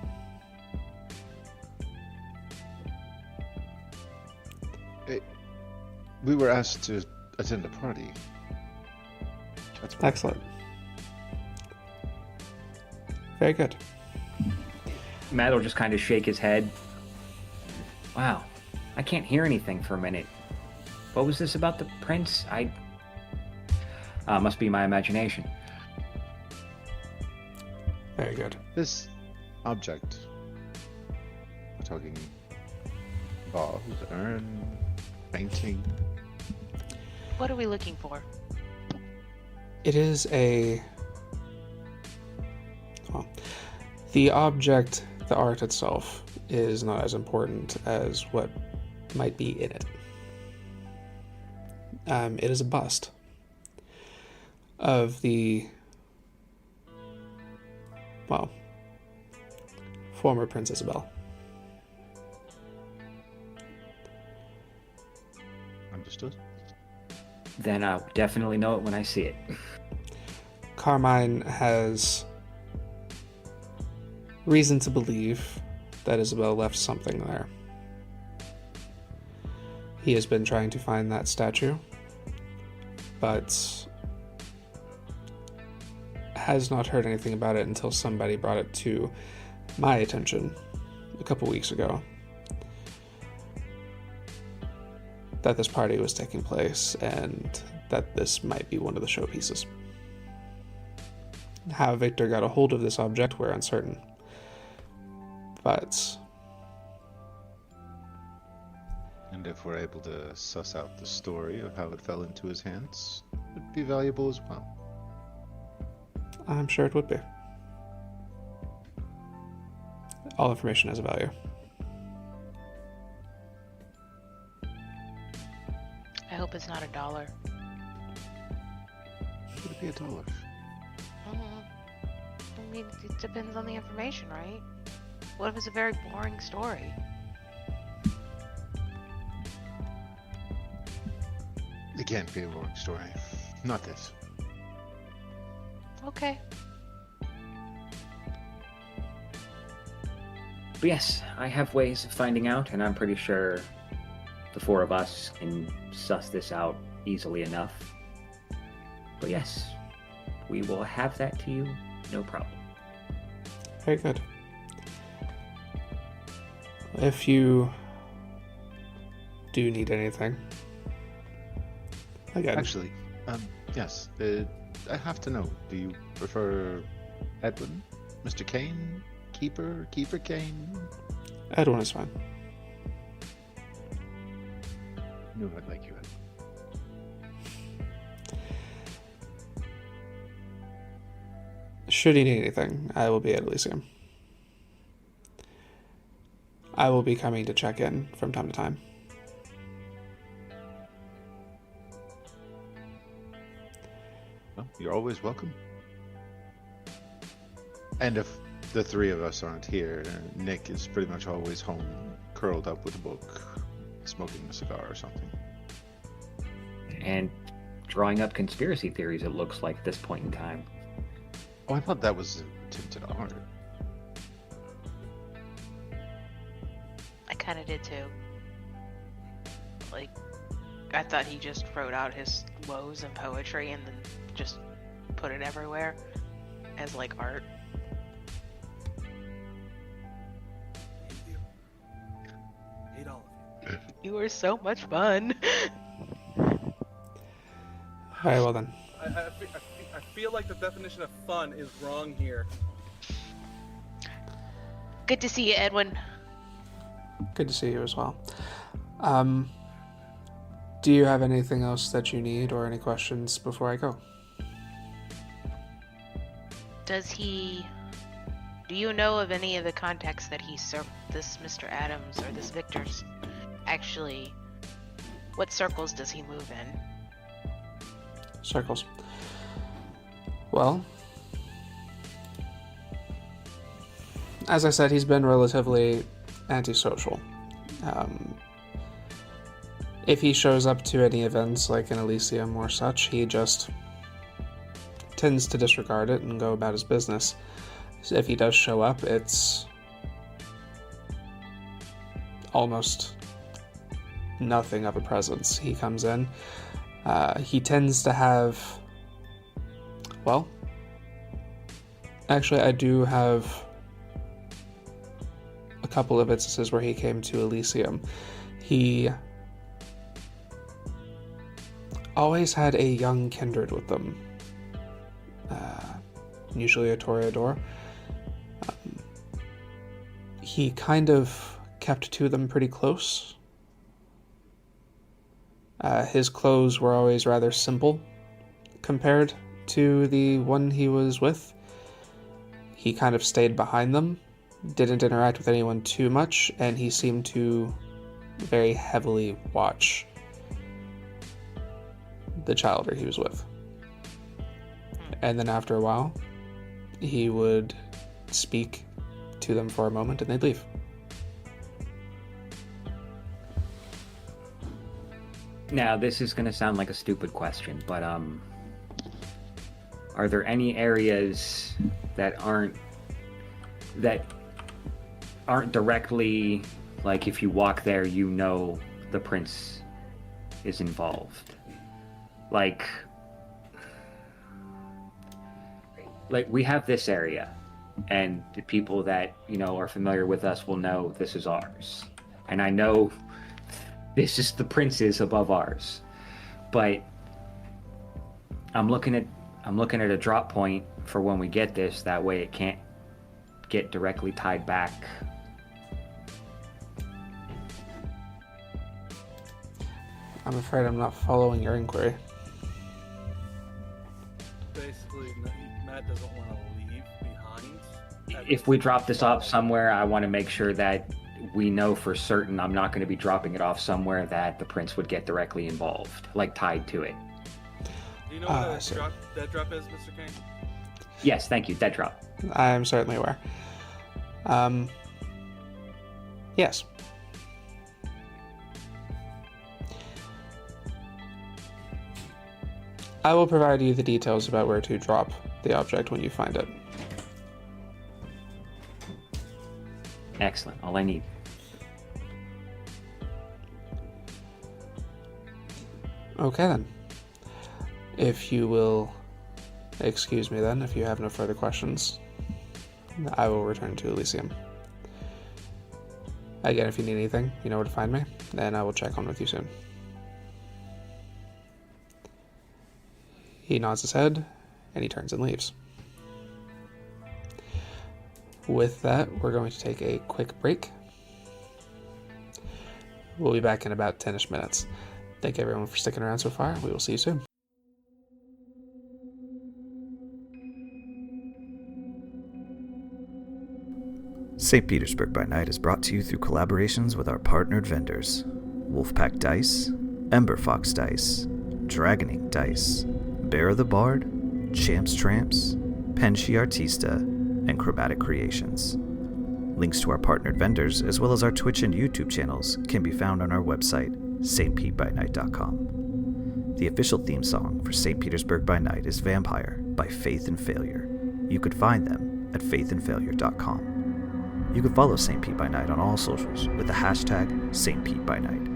We were asked to attend a party. That's excellent. Very good. Matt will just kind of shake his head. Wow, I can't hear anything for a minute. What was this about the prince? Must be my imagination. Very good. This object, we're talking vase, urn, painting. What are we looking for? It is the object the art itself is not as important as what might be in it. It is a bust of the, well, former Princess Belle. Understood. Then I'll definitely know it when I see it. Carmine has reason to believe that Isabel left something there. He has been trying to find that statue, but has not heard anything about it until somebody brought it to my attention a couple weeks ago, that this party was taking place and that this might be one of the showpieces. How Victor got a hold of this object, we're uncertain. But... And if we're able to suss out the story of how it fell into his hands, it would be valuable as well. I'm sure it would be. All information has a value. I hope it's not $1. Would it be $1? I mean, it depends on the information, right? What if it's a very boring story? It can't be a boring story. Not this. Okay. But yes, I have ways of finding out, and I'm pretty sure the four of us can suss this out easily enough. But yes, we will have that to you, no problem. Very good. If you do need anything, again. Actually, yes, I have to know. Do you prefer Edwin, Mr. Kane, Keeper Kane? Edwin is fine. Knew I'd like you, Edwin. Should you need anything, I will be at Elysium. I will be coming to check in from time to time. Well, you're always welcome. And if the three of us aren't here, Nick is pretty much always home, curled up with a book, smoking a cigar or something. And drawing up conspiracy theories, it looks like, at this point in time. Oh, I thought that was attempted art. I kind of did too. Like, I thought he just wrote out his woes in poetry and then just put it everywhere as like art. Hate all of you. You were so much fun. Alright, well then. I feel like the definition of fun is wrong here. Good to see you, Edwin. Good to see you as well. Do you have anything else that you need or any questions before I go? Do you know of any of the contacts that he served, this Mr. Adams or this Victor's? Actually, what circles does he move in? Circles. Well, as I said, he's been relatively antisocial. If he shows up to any events like in Elysium or such, he just tends to disregard it and go about his business. So if he does show up, it's almost nothing of a presence. He comes in. He tends to have... Well, actually, I do have a couple of instances where he came to Elysium. He always had a young kindred with them, usually a toreador. He kind of kept to them pretty close. His clothes were always rather simple compared to the one he was with. He kind of stayed behind them, didn't interact with anyone too much, and he seemed to very heavily watch the child he was with. And then after a while, he would speak to them for a moment and they'd leave. Now, this is going to sound like a stupid question, but are there any areas that aren't directly, like if you walk there, you know the prince is involved? Like we have this area, and the people that, are familiar with us will know this is ours. And I know this is the prince's above ours. But I'm looking at a drop point for when we get this, that way it can't get directly tied back. I'm afraid I'm not following your inquiry. Basically, Matt doesn't want to leave behind. If we drop this off somewhere, I want to make sure that we know for certain I'm not going to be dropping it off somewhere that the prince would get directly involved, like tied to it. Do you know what a dead drop is, Mr. Kane? Yes, thank you, dead drop. I am certainly aware. Yes. I will provide you the details about where to drop the object when you find it. Excellent, all I need. Okay then. If you will excuse me then, if you have no further questions, I will return to Elysium. Again, if you need anything, you know where to find me, and I will check on with you soon. He nods his head, and he turns and leaves. With that, we're going to take a quick break. We'll be back in about 10-ish minutes. Thank everyone for sticking around so far. We will see you soon. St. Petersburg by Night is brought to you through collaborations with our partnered vendors, Wolfpack Dice, Ember Fox Dice, Dragon Ink Dice, Beara the Bard, Champs Tramps, Penshi Artista, and Chromatic Creations. Links to our partnered vendors, as well as our Twitch and YouTube channels, can be found on our website, stpbynight.com. The official theme song for St. Petersburg by Night is Vampire by Faith and Failure. You could find them at faithandfailure.com. You can follow St. Pete by Night on all socials with the hashtag St. Pete by Night.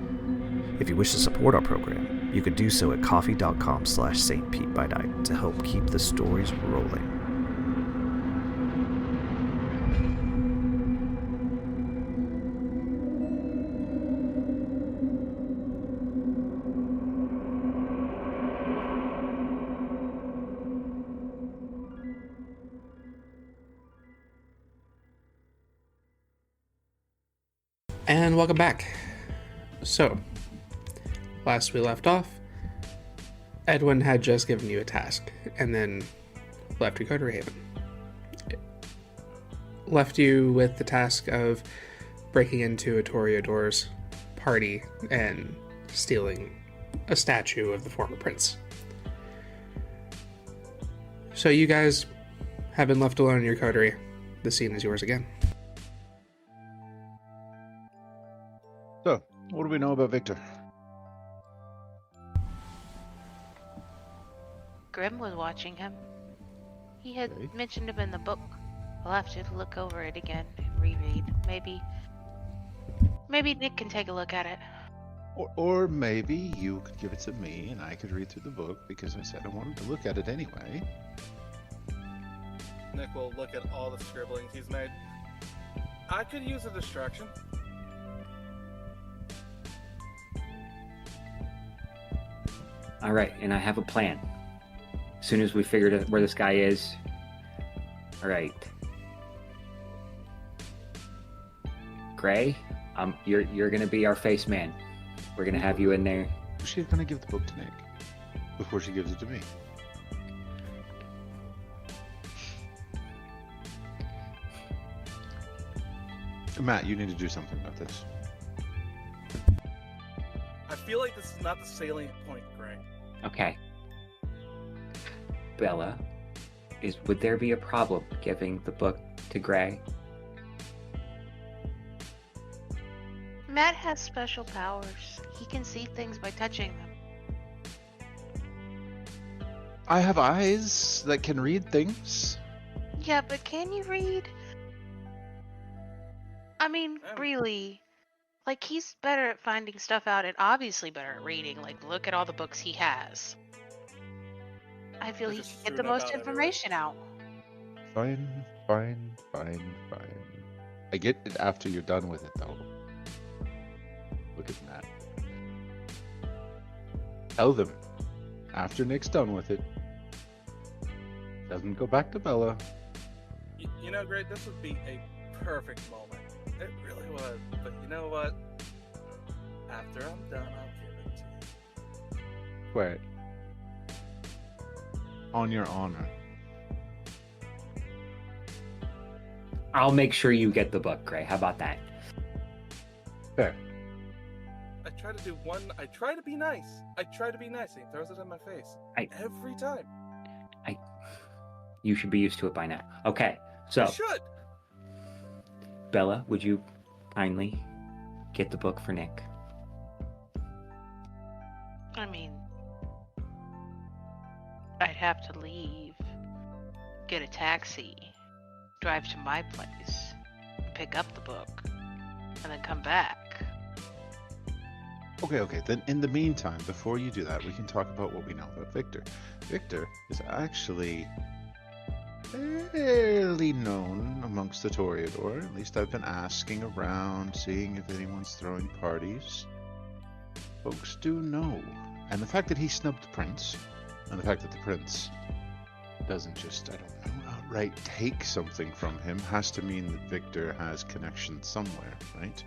If you wish to support our program, you could do so at coffee.com/St. Pete by Night to help keep the stories rolling. And welcome back. So, last we left off, Edwin had just given you a task, and then left you Coterie Haven. Left you with the task of breaking into a Toreador's party and stealing a statue of the former prince. So you guys have been left alone in your coterie. The scene is yours again. So, what do we know about Victor? Grim was watching him. He had mentioned him in the book. I'll have to look over it again and reread. Maybe Nick can take a look at it. Or maybe you could give it to me and I could read through the book because I said I wanted to look at it anyway. Nick will look at all the scribblings he's made. I could use a distraction. All right, and I have a plan. As soon as we figured out where this guy is. All right. Grei, you're gonna be our face man. We're gonna have you in there. She's gonna give the book to Nick before she gives it to me. Matt, you need to do something about this. I feel like this is not the salient point, Greg. Okay. Bella, would there be a problem giving the book to Grei? Matt has special powers. He can see things by touching them. I have eyes that can read things. Yeah, but can you read? I mean, really. Like, he's better at finding stuff out and obviously better at reading. Like, look at all the books he has. I feel he can get the most information out. Fine. I get it after you're done with it, though. Look at Matt. Tell them, after Nick's done with it, doesn't go back to Bella. You know, Greg, this would be a perfect moment. It really would. But you know what? After I'm done, I'll give it to you. Wait. On your honor. I'll make sure you get the book, Grei. How about that? Fair. I try to be nice. And he throws it in my face. Every time. You should be used to it by now. Okay, so I should. Bella, would you kindly get the book for Nick? I mean, I'd have to leave, get a taxi, drive to my place, pick up the book, and then come back. Okay. Then in the meantime, before you do that, we can talk about what we know about Victor. Victor is actually fairly known amongst the Toreador. At least I've been asking around, seeing if anyone's throwing parties. Folks do know. And the fact that he snubbed the prince, and the fact that the prince doesn't just, outright take something from him, has to mean that Victor has connections somewhere, right?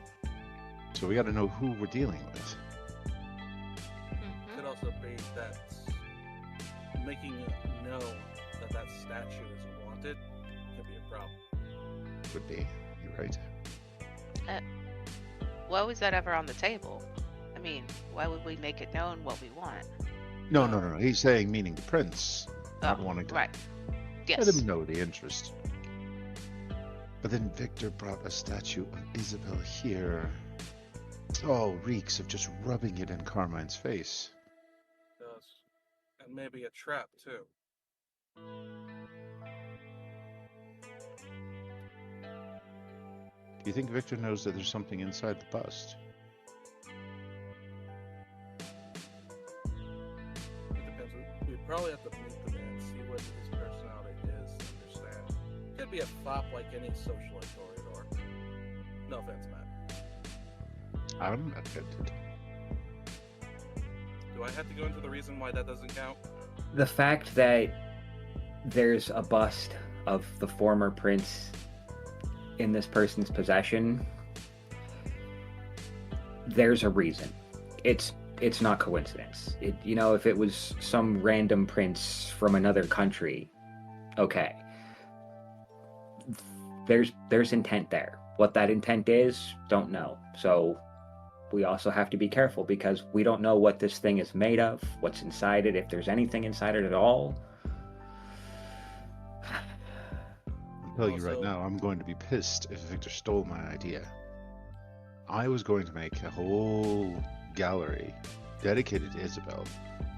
So we gotta know who we're dealing with. Could also be that making it known that statue is wanted could be a problem. Would be. You're right. Why was that ever on the table? I mean, why would we make it known what we want? No. He's saying meaning the prince, not wanting to Right. Yes. let him know the interest. But then Victor brought a statue of Isabel here. It all reeks of just rubbing it in Carmine's face. Does. And maybe a trap, too. Do you think Victor knows that there's something inside the bust? It depends. We probably have to meet the man, see what his personality is, to understand. Could be a fop like any socialite Toreador. No offense, Matt. I'm offended. Do I have to go into the reason why that doesn't count? The fact that there's a bust of the former prince in this person's possession, there's a reason. It's not coincidence. If it was some random prince from another country, okay. There's intent there. What that intent is, don't know. So we also have to be careful because we don't know what this thing is made of, what's inside it, if there's anything inside it at all. I'll tell you right now, I'm going to be pissed if Victor stole my idea. I was going to make a whole gallery dedicated to Isabel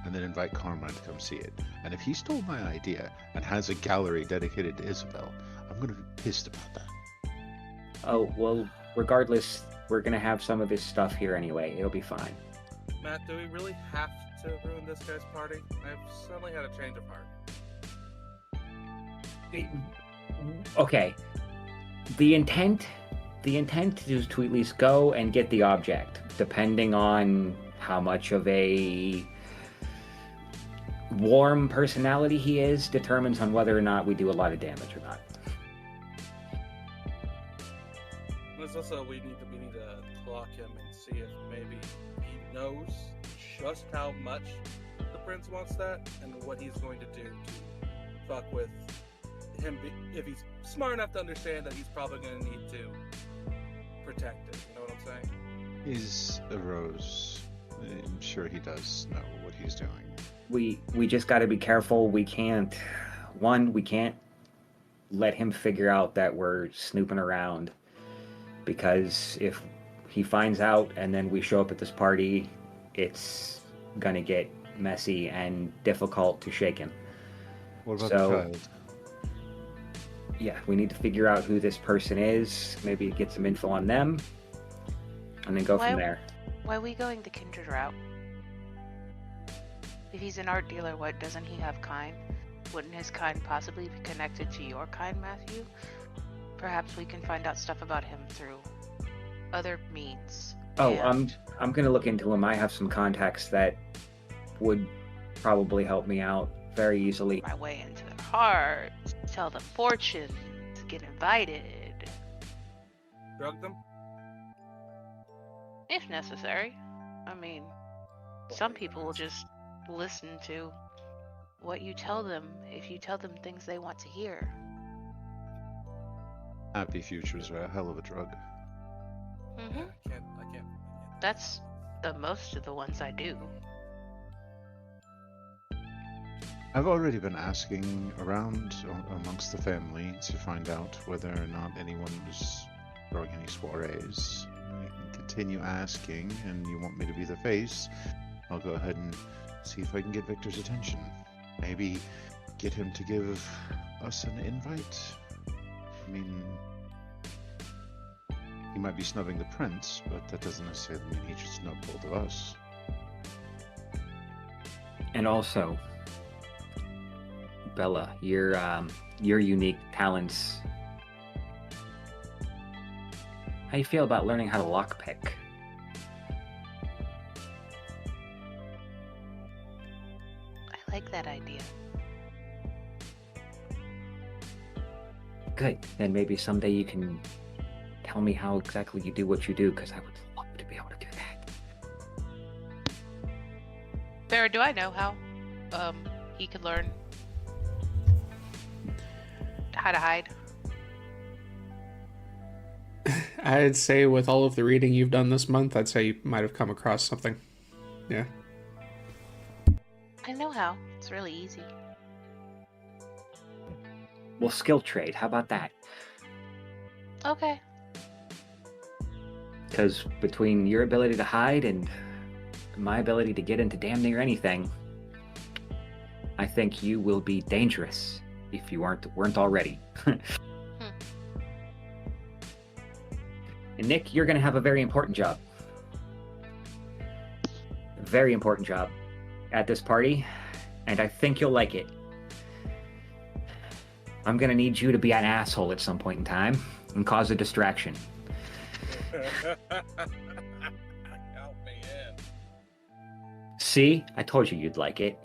and then invite Carmine to come see it. And if he stole my idea and has a gallery dedicated to Isabel, I'm going to be pissed about that. Oh, well, regardless, we're going to have some of this stuff here anyway. It'll be fine. Matt, do we really have to ruin this guy's party? I've suddenly had a change of heart. Okay. The intent is to at least go and get the object, depending on how much of a warm personality he is, determines on whether or not we do a lot of damage or not. There's also we need to clock him and see if maybe he knows just how much the prince wants that and what he's going to do to fuck with him if he's smart enough to understand that he's probably going to need to protected. You know what I'm saying? He's a rose. I'm sure he does know what he's doing. We just got to be careful. We can't let him figure out that we're snooping around, because if he finds out and then we show up at this party, it's gonna get messy and difficult to shake him. What about So- the child? Yeah, we need to figure out who this person is, maybe get some info on them, and then go Why- from there. Why are we going the kindred route? If he's an art dealer, what doesn't he have kind? Wouldn't his kind possibly be connected to your kind, Matthew? Perhaps we can find out stuff about him through other means. Oh, and- I'm gonna look into him. I have some contacts that would probably help me out very easily. My way into their hearts, tell them fortunes, get invited, Drug them? if necessary. I mean, some people will just listen to what you tell them if you tell them things they want to hear. Happy futures are a hell of a drug. Hmm. I can't. That's the most of the ones I do. I've already been asking around amongst the family to find out whether or not anyone is throwing any soirees. I can continue asking, and you want me to be the face, I'll go ahead and see if I can get Victor's attention. Maybe get him to give us an invite. I mean, he might be snubbing the prince, but that doesn't necessarily mean he should snub both of us. And also, Bella, your unique talents. How you feel about learning how to lockpick? I like that idea. Good. Then maybe someday you can tell me how exactly you do what you do, because I would love to be able to do that. Beara, do I know how he could learn how to hide? I'd say with all of the reading you've done this month, I'd say you might have come across something. Yeah. I know how. It's really easy. Well, skill trade. How about that? Okay. Because between your ability to hide and my ability to get into damn near anything, I think you will be dangerous if you weren't already. And Nick, you're going to have a very important job. A very important job at this party, and I think you'll like it. I'm going to need you to be an asshole at some point in time and cause a distraction. Count me in. See? I told you you'd like it.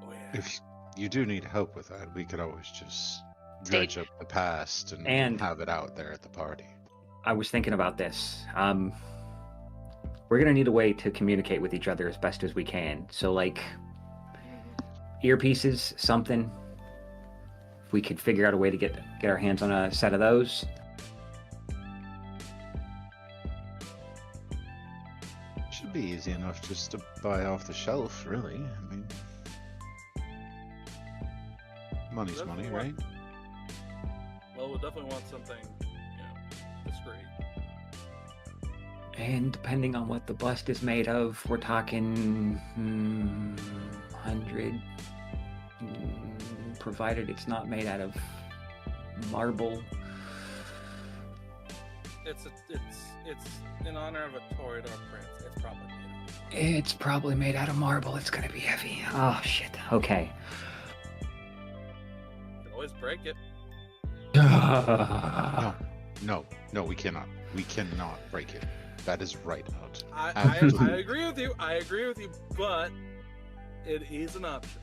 Oh yeah. If you do need help with that, we could always just dredge up the past and have it out there at the party. I was thinking about this. We're gonna need a way to communicate with each other as best as we can. So, like, earpieces, something. If we could figure out a way to get our hands on a set of those. Should be easy enough just to buy off the shelf, really. I mean, money's Definitely money, want- right? Well, we'll definitely want something, discreet. And depending on what the bust is made of, we're talking 100. Provided it's not made out of marble. It's in honor of a Toreador prince. It's probably made. It's probably made out of marble. It's gonna be heavy. Oh, shit. Okay. You can always break it. No, we cannot. We cannot break it. That is right out. I agree with you. I agree with you, but it is an option.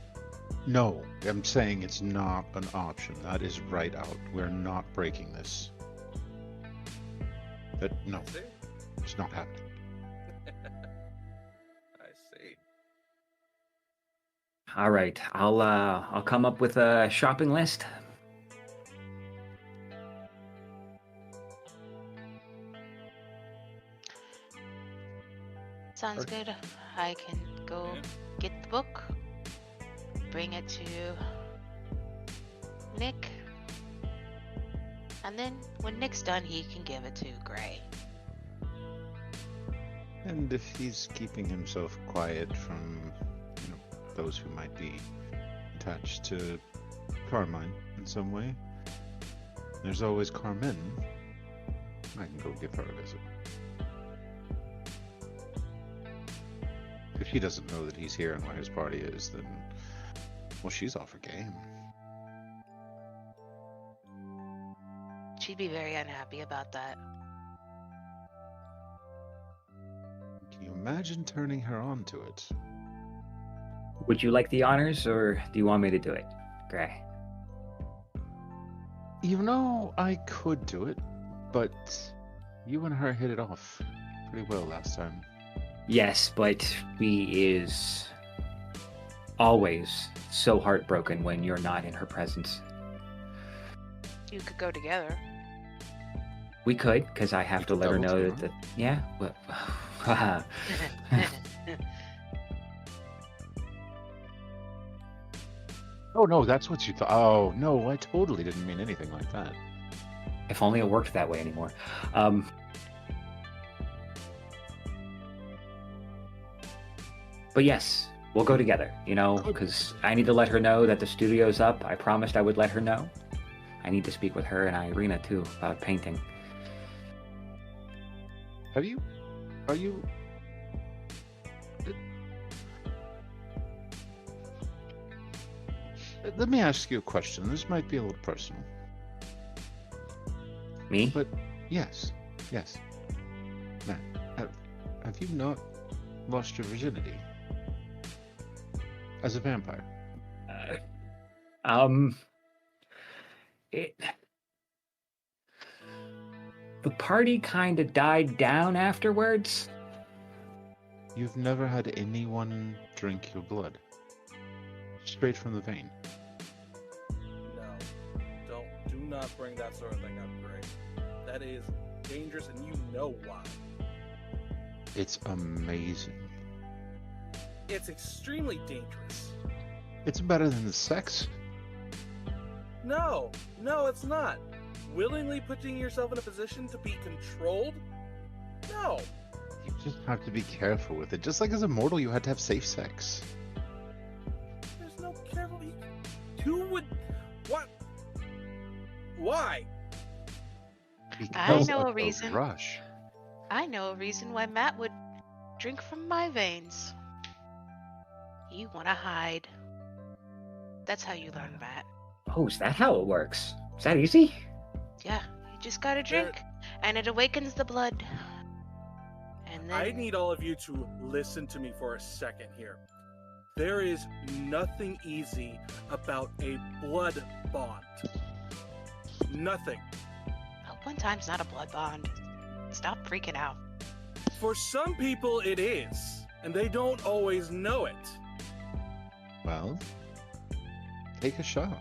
No, I'm saying it's not an option. That is right out. We're not breaking this. No, See? it's not happening. I see. All right. I'll come up with a shopping list. Sounds good. I can go get the book, bring it to Nick, and then when Nick's done, he can give it to Grei. And if he's keeping himself quiet from, those who might be attached to Carmine in some way, there's always Carmen. I can go give her a visit. If she doesn't know that he's here and where his party is, then, well, she's off her game. She'd be very unhappy about that. Can you imagine turning her on to it? Would you like the honors, or do you want me to do it, Grei? I could do it, but you and her hit it off pretty well last time. Yes, but she is always so heartbroken when you're not in her presence. You could go together. We could, because I have You to could let her double know team, that yeah, well, Oh no, that's what you thought. Oh no, I totally didn't mean anything like that. if only it worked that way anymore. But yes, we'll go together, because I need to let her know that the studio's up. I promised I would let her know. I need to speak with her and Irina too about painting. Are you? Let me ask you a question. This might be a little personal. Me? But yes. Matt, have you not lost your virginity as a vampire? The party kind of died down afterwards. You've never had anyone drink your blood? Straight from the vein? No. Do not bring that sort of thing up, Grei. That is dangerous, and you know why. It's amazing. It's extremely dangerous. It's better than the sex. No, it's not. Willingly putting yourself in a position to be controlled? No. You just have to be careful with it. Just like as a mortal, you had to have safe sex. There's no careful. Who would? What? Why? Because know a of the reason. rush. I know a reason why Matt would drink from my veins. You want to hide. That's how you learn, Matt. Oh, is that how it works? Is that easy? Yeah, you just gotta drink, and it awakens the blood. And then I need all of you to listen to me for a second here. There is nothing easy about a blood bond. Nothing. one time's not a blood bond. Stop freaking out. For some people, it is, and they don't always know it. Well, take a shot.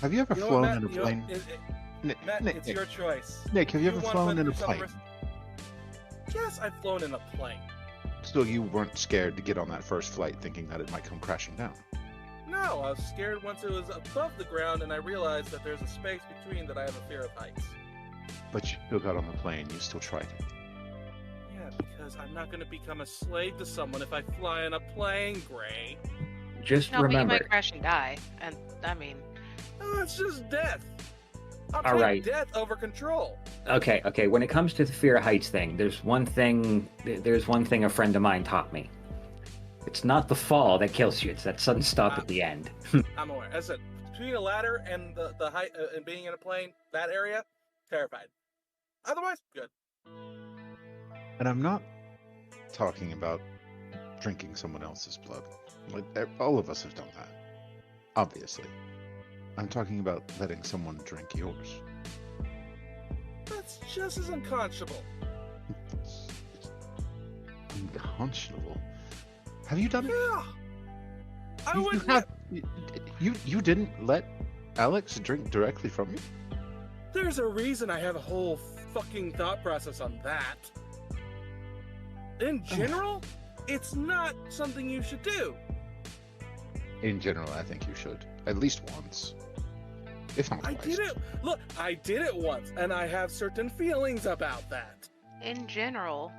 Have you ever You know flown what, in a Matt? plane? Matt, Nick, it's your choice. Nick, have you ever wanna flown put in a yourself plane? Yes, I've flown in a plane. Still, you weren't scared to get on that first flight thinking that it might come crashing down. No, I was scared once it was above the ground and I realized that there's a space between that I have a fear of heights. But you still got on the plane, you still tried it. Yeah, because I'm not going to become a slave to someone if I fly in a plane, Grei. Just No, but you remember. might crash and die. And, I mean... Oh, it's just death. I'll All take right. death over control. Okay. When it comes to the fear of heights thing, there's one thing a friend of mine taught me. It's not the fall that kills you, it's that sudden stop at the end. I'm aware. As I said, between a ladder and the height and being in a plane, that area, terrified. Otherwise, good. And I'm not talking about drinking someone else's blood. Like, all of us have done that. Obviously. I'm talking about letting someone drink yours. That's just as unconscionable. Unconscionable. Have you done it? Yeah. I You would. have. You didn't let Alex drink directly from you? There's a reason I have a whole fucking thought process on that. In general, it's not something you should do. In general, I think you should. At least once. If not I twice. did it. Look, I did it once, and I have certain feelings about that. In general,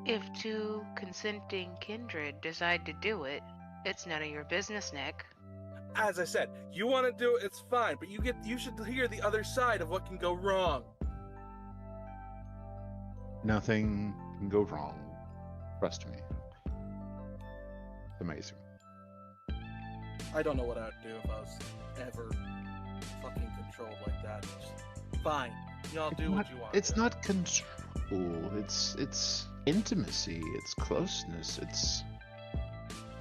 if two consenting kindred decide to do it, it's none of your business, Nick. As I said, you want to do it, it's fine, but you should hear the other side of what can go wrong. Nothing can go wrong. Trust me. It's amazing. I don't know what I'd do if I was ever fucking controlled like that. Fine. Y'all do what you want. It's not control. It's intimacy. It's closeness. It's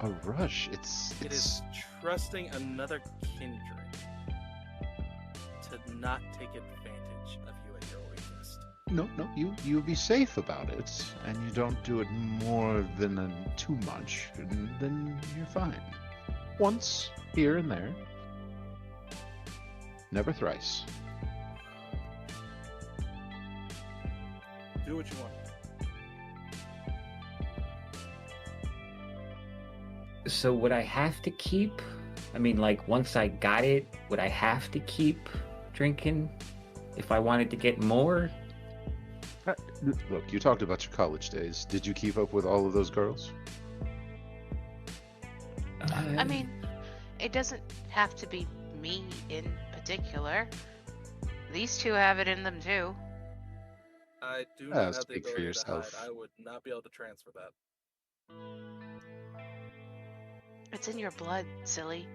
a rush. It is trusting another kindred to not take advantage of you at your weakest. No, you be safe about it, and you don't do it more than too much, and then you're fine. Once, here and there. Never thrice. Do what you want. So would I have to keep? I mean, like, once I got it, would I have to keep drinking if I wanted to get more? Look, you talked about your college days. Did you keep up with all of those girls? I mean, it doesn't have to be me in particular. These two have it in them too. I do not have the speak for ability yourself. to hide. I would not be able to transfer that. It's in your blood, silly.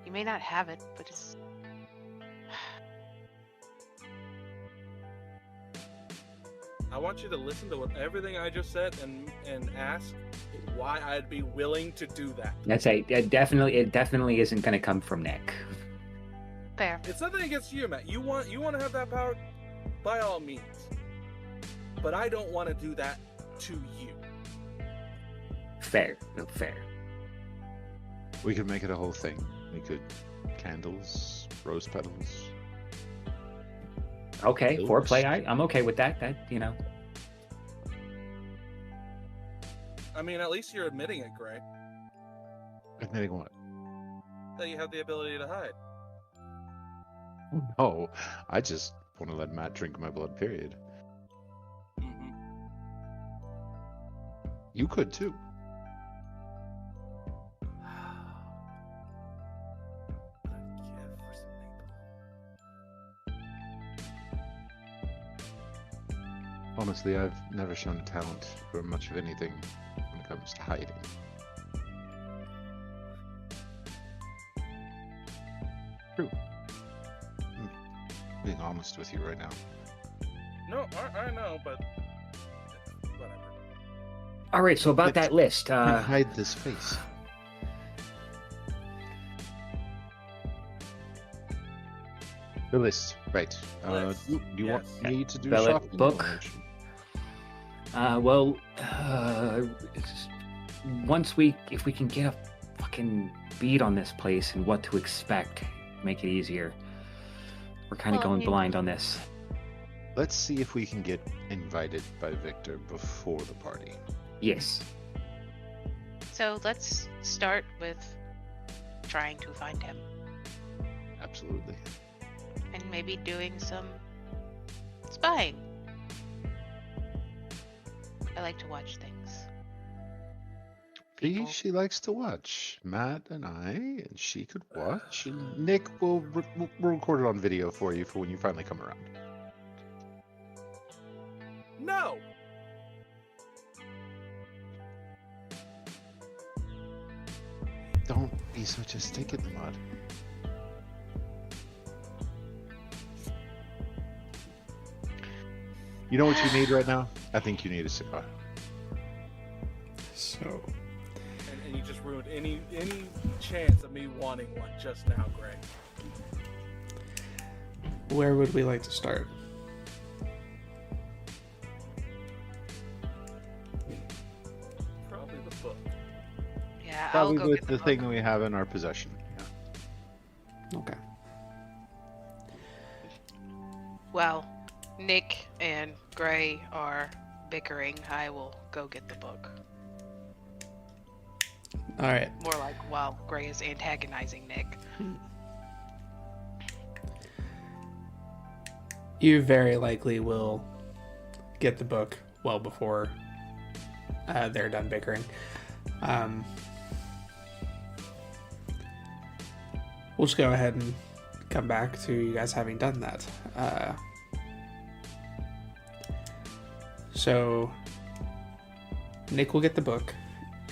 You may not have it, but it's... I want you to listen to everything I just said and ask why I'd be willing to do that. That's it definitely isn't going to come from Nick. Fair. It's nothing against you, Matt. You want to have that power, by all means. But I don't want to do that to you. Fair. We could make it a whole thing. We could candles, rose petals. Okay, Oops. foreplay. I'm okay with that. I mean, at least you're admitting it, Grei. Admitting what? That you have the ability to hide. No, I just want to let Matt drink my blood, period. Mm-hmm. You could too. Honestly, I've never shown a talent for much of anything when it comes to hiding. True. I'm being honest with you right now. No, I know, but whatever. All right, so about that list. Hide this face. The list, right. List, Do you want yes. me to do Bella shopping? book? If we can get a fucking beat on this place and what to expect, make it easier. We're kind of Well, I going mean- blind on this. Let's see if we can get invited by Victor before the party. Yes. So let's start with trying to find him. Absolutely. And maybe doing some spying. I like to watch things. See, People. she likes to watch. Matt and I, and she could watch. And Nick will we'll record it on video for you for when you finally come around. No! Don't be such a stick in the mud. You know what you need right now? I think you need a cigar. So, And you just ruined any chance of me wanting one just now, Grei. where would we like to start? Probably the book. Yeah, I'll Probably go with get the the thing book. that we have in our possession. Yeah. Okay. While Nick and Grei are bickering, I will go get the book. All right. More like while Grei is antagonizing Nick. You very likely will get the book well before they're done bickering. We'll just go ahead and come back to you guys having done that. So Nick will get the book,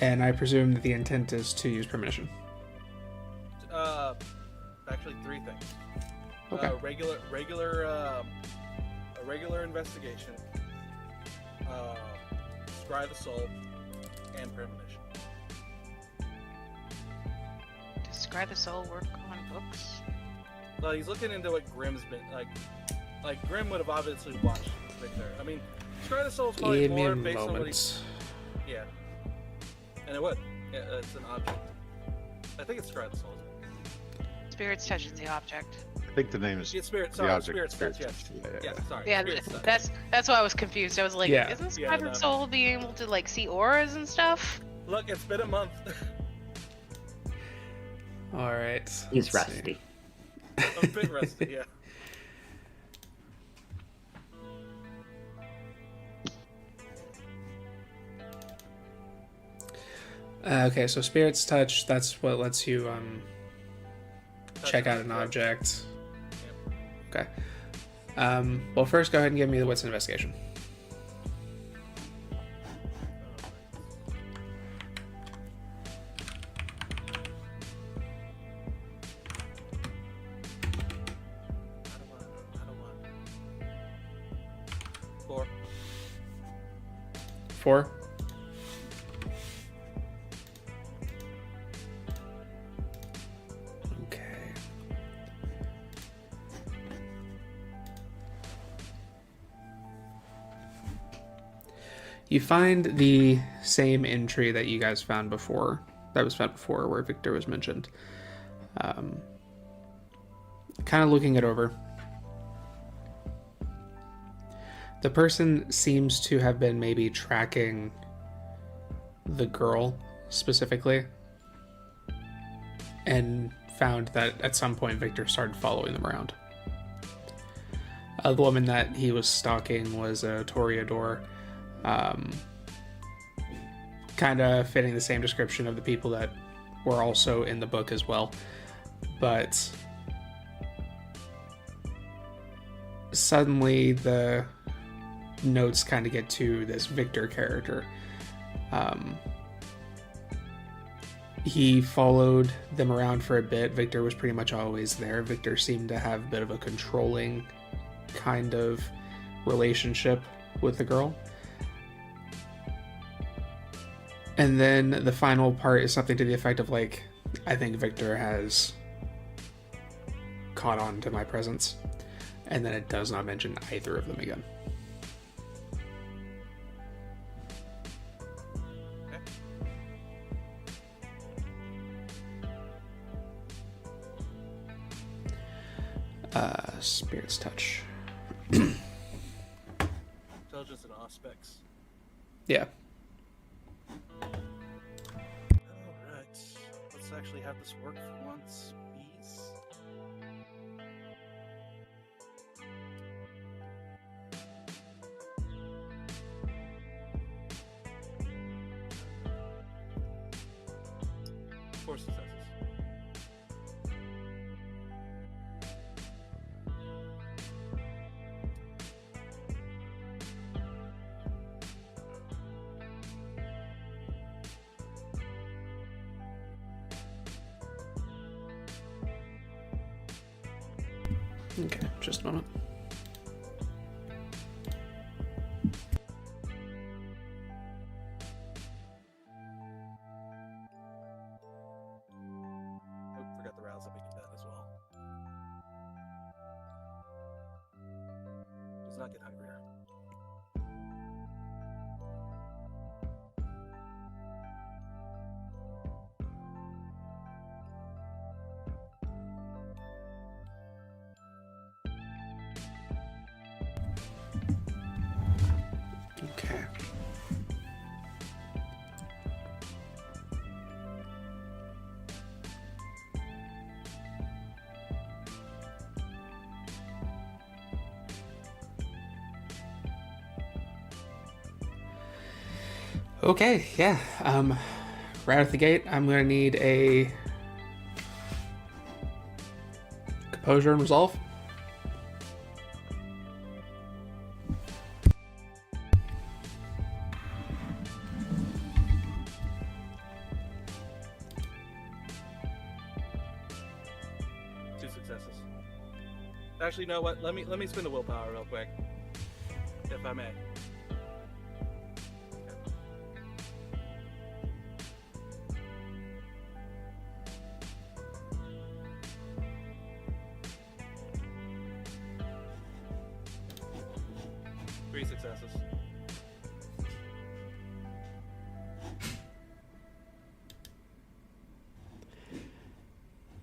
and I presume that the intent is to use premonition. Actually, 3 things. Okay. A regular investigation, scry the soul, and premonition. Does Scry the Soul work on books? Well, he's looking into what Grimm's been like. Grimm would have obviously watched Victor. I mean, scry the soul is probably Give me more a based on what moment. yeah, and it would. Yeah, it's an object. I think it's scry the soul. Spirits Touch is the object. I think the name is Yeah, spirit. the Sorry, object. spirit touch. Yes. Yeah. Yeah. Sorry. Yeah, Spirit touch. that's why I was confused. I was like, Yeah. isn't Scry Yeah, the no. Soul being able to like see auras and stuff? Look, it's been a month. All right. He's let's see. rusty. I'm a bit rusty. Yeah. Okay, so Spirit's Touch, that's what lets you check out an Touch. object. Okay. Well, first go ahead and give me the Wits investigation. I don't want. 4. 4. Okay. You find the same entry that you guys found before, that was found before, where Victor was mentioned. Kind of looking it over. The person seems to have been maybe tracking the girl specifically, and found that at some point Victor started following them around. The woman that he was stalking was a Toreador, kind of fitting the same description of the people that were also in the book as well. But suddenly the notes kind of get to this Victor character. He followed them around for a bit. Victor was pretty much always there. Victor seemed to have a bit of a controlling kind of relationship with the girl. And then the final part is something to the effect of like, I think Victor has caught on to my presence. And then it does not mention either of them again. Spirit's Touch. Intelligence and aspects. Yeah. Alright. Let's actually have this work for once, please. Four successes. Okay, just a moment. I forgot the rounds that we can bet as well. Does not get hungrier. Okay, yeah. Right out the gate, I'm going to need a composure and resolve. Actually, you know what? Let me spin the willpower real quick, if I may. Three successes.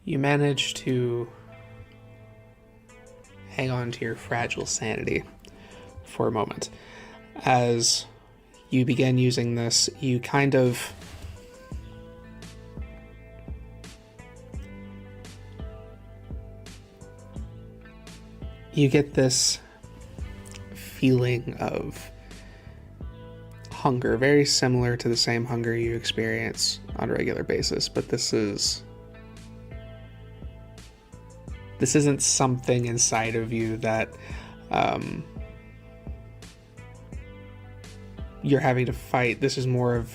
You manage to hang on to your fragile sanity for a moment. As you begin using this, you kind of get this feeling of hunger, very similar to the same hunger you experience on a regular basis, but this isn't something inside of you that you're having to fight. This is more of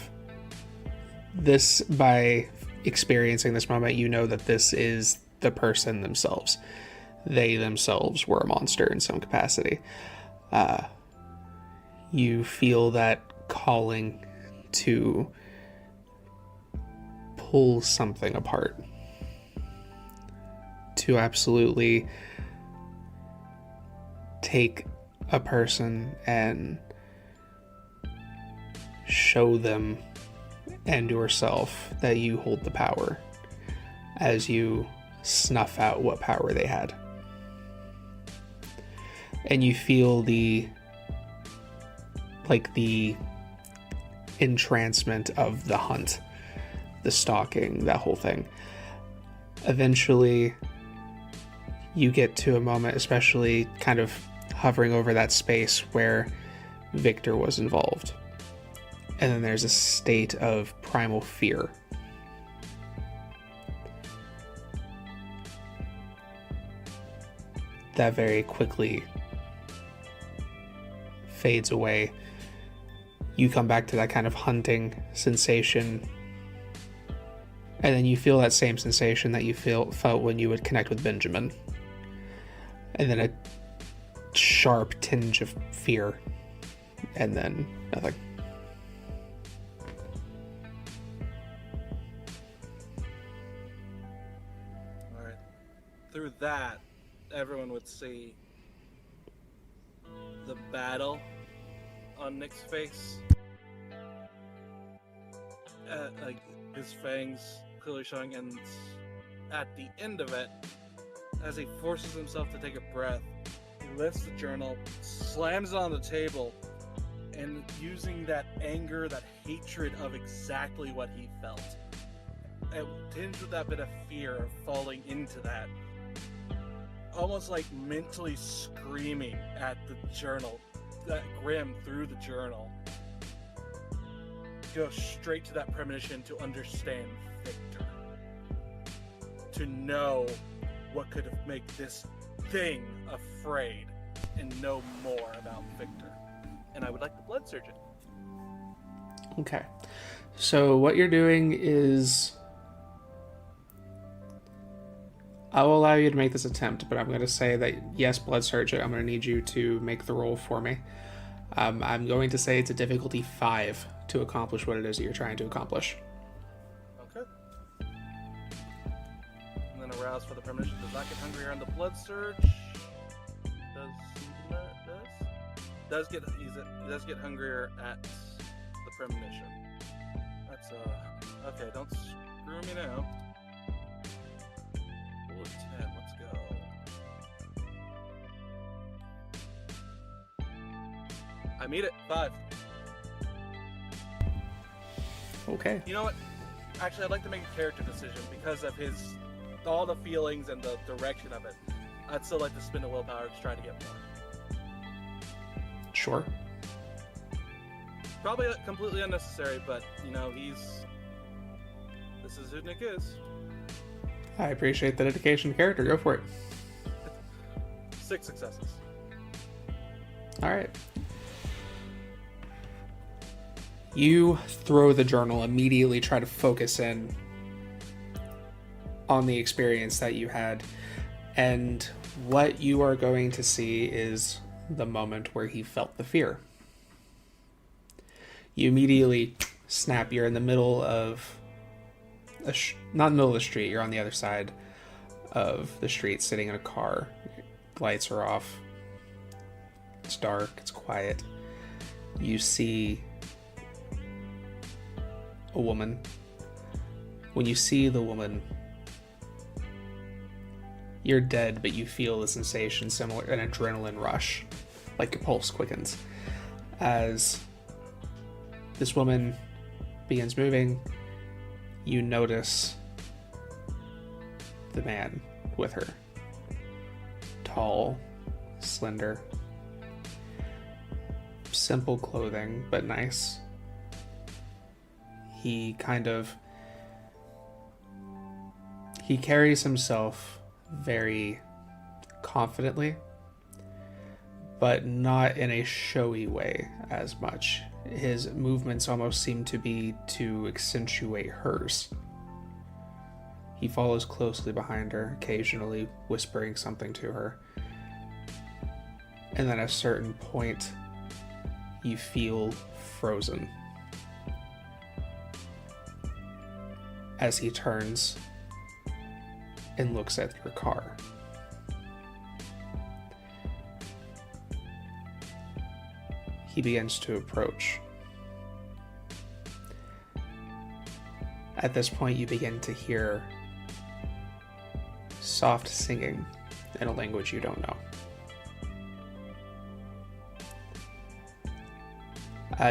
this. By experiencing this moment, you know that this is the person themselves. They themselves were a monster in some capacity. You feel that calling to pull something apart, to absolutely take a person and show them and yourself that you hold the power, as you snuff out what power they had. And you feel the entrancement of the hunt, the stalking, that whole thing. Eventually, you get to a moment, especially kind of hovering over that space where Victor was involved. And then there's a state of primal fear. That very quickly fades away. You come back to that kind of hunting sensation, and then you feel that same sensation that you felt when you would connect with Benjamin, and then a sharp tinge of fear, and then nothing. All right. Through that, everyone would see the battle on Nick's face. Like his fangs clearly showing, and at the end of it, as he forces himself to take a breath, he lifts the journal, slams it on the table, and using that anger, that hatred of exactly what he felt, and tinged with that bit of fear of falling into that, almost like mentally screaming at the journal, that Grim through the journal, go straight to that premonition to understand Victor, to know what could make this thing afraid, and know more about Victor. And I would like to blood surge it. Okay, so what you're doing is, I will allow you to make this attempt, but I'm going to say that yes, blood surge it. I'm going to need you to make the roll for me. I'm going to say it's a difficulty 5 to accomplish what it is that you're trying to accomplish. Okay. And then arouse for the premonition. Does not get hungrier on the blood surge. Does get hungrier at the premonition. That's okay. Don't screw me now. Roll a 10. Let's go. I meet it. 5. Okay. You know what? Actually, I'd like to make a character decision because of all the feelings and the direction of it. I'd still like to spend the willpower to try to get more. Sure. probably completely unnecessary, but, you know, this is who Nick is. I appreciate the dedication to character. Go for it. 6 successes. All right. You throw the journal, immediately try to focus in on the experience that you had, and what you are going to see is the moment where he felt the fear. You immediately snap. You're in the middle of not in the middle of the street, you're on the other side of the street, sitting in a car. Lights are off. It's dark, it's quiet. You see a woman. When you see the woman, you're dead, but you feel the sensation similar, an adrenaline rush, like your pulse quickens. As this woman begins moving, you notice the man with her. Tall, slender, simple clothing, but nice. He carries himself very confidently, but not in a showy way as much. His movements almost seem to be to accentuate hers. He follows closely behind her, occasionally whispering something to her. And then at a certain point, you feel frozen as he turns and looks at your car. He begins to approach. At this point, you begin to hear soft singing in a language you don't know.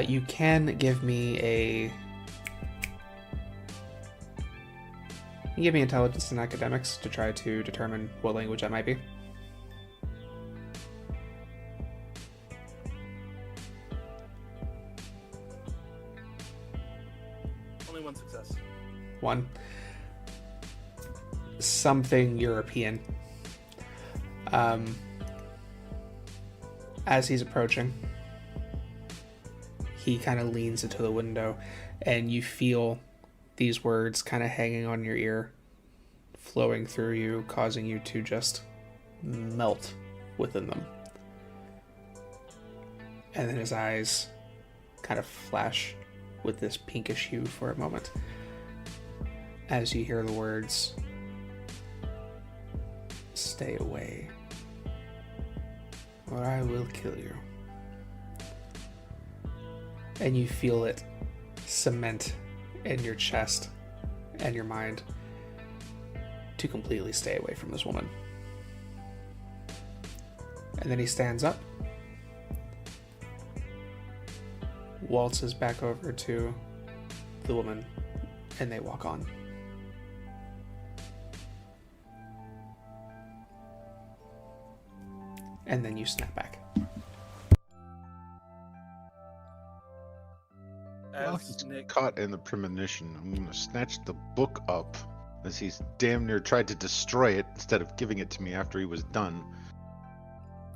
You can give me intelligence and academics to try to determine what language that might be. Only 1 success. 1. Something European. As he's approaching, he kind of leans into the window, and you feel these words kind of hanging on your ear, flowing through you, causing you to just melt within them. And then his eyes kind of flash with this pinkish hue for a moment as you hear the words, "Stay away, or I will kill you." And you feel it cement in your chest and your mind to completely stay away from this woman. And then he stands up, waltzes back over to the woman, and they walk on. And then you snap back. While As he's Nick, caught in the premonition, I'm going to snatch the book up as he's damn near tried to destroy it instead of giving it to me after he was done.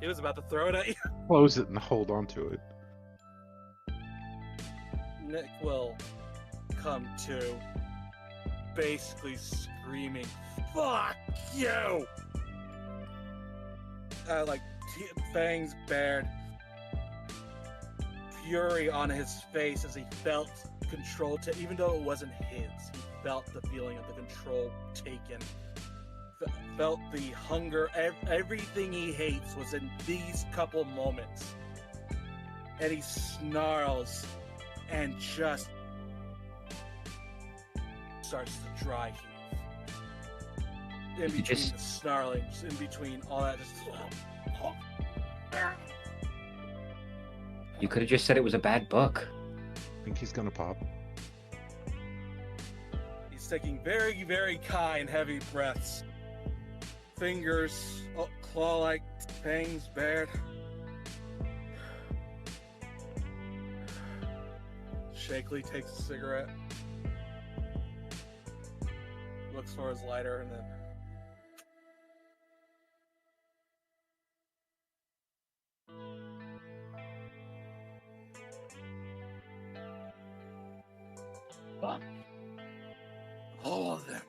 he was about to throw it at you. Close it and hold on to it. Nick will come to, basically screaming, "Fuck you!" Fangs bared, fury on his face as he felt control, even though it wasn't his. He felt the feeling of the control taken. Felt the hunger. Everything he hates was in these couple moments. And he snarls and just starts to dry heave. In between the snarling, in between all that, just... You could have just said it was a bad book. I think he's gonna pop. He's taking very, very kind, heavy breaths. Fingers, claw-like, fangs bared. shakily takes a cigarette, looks for his lighter, and then all of them,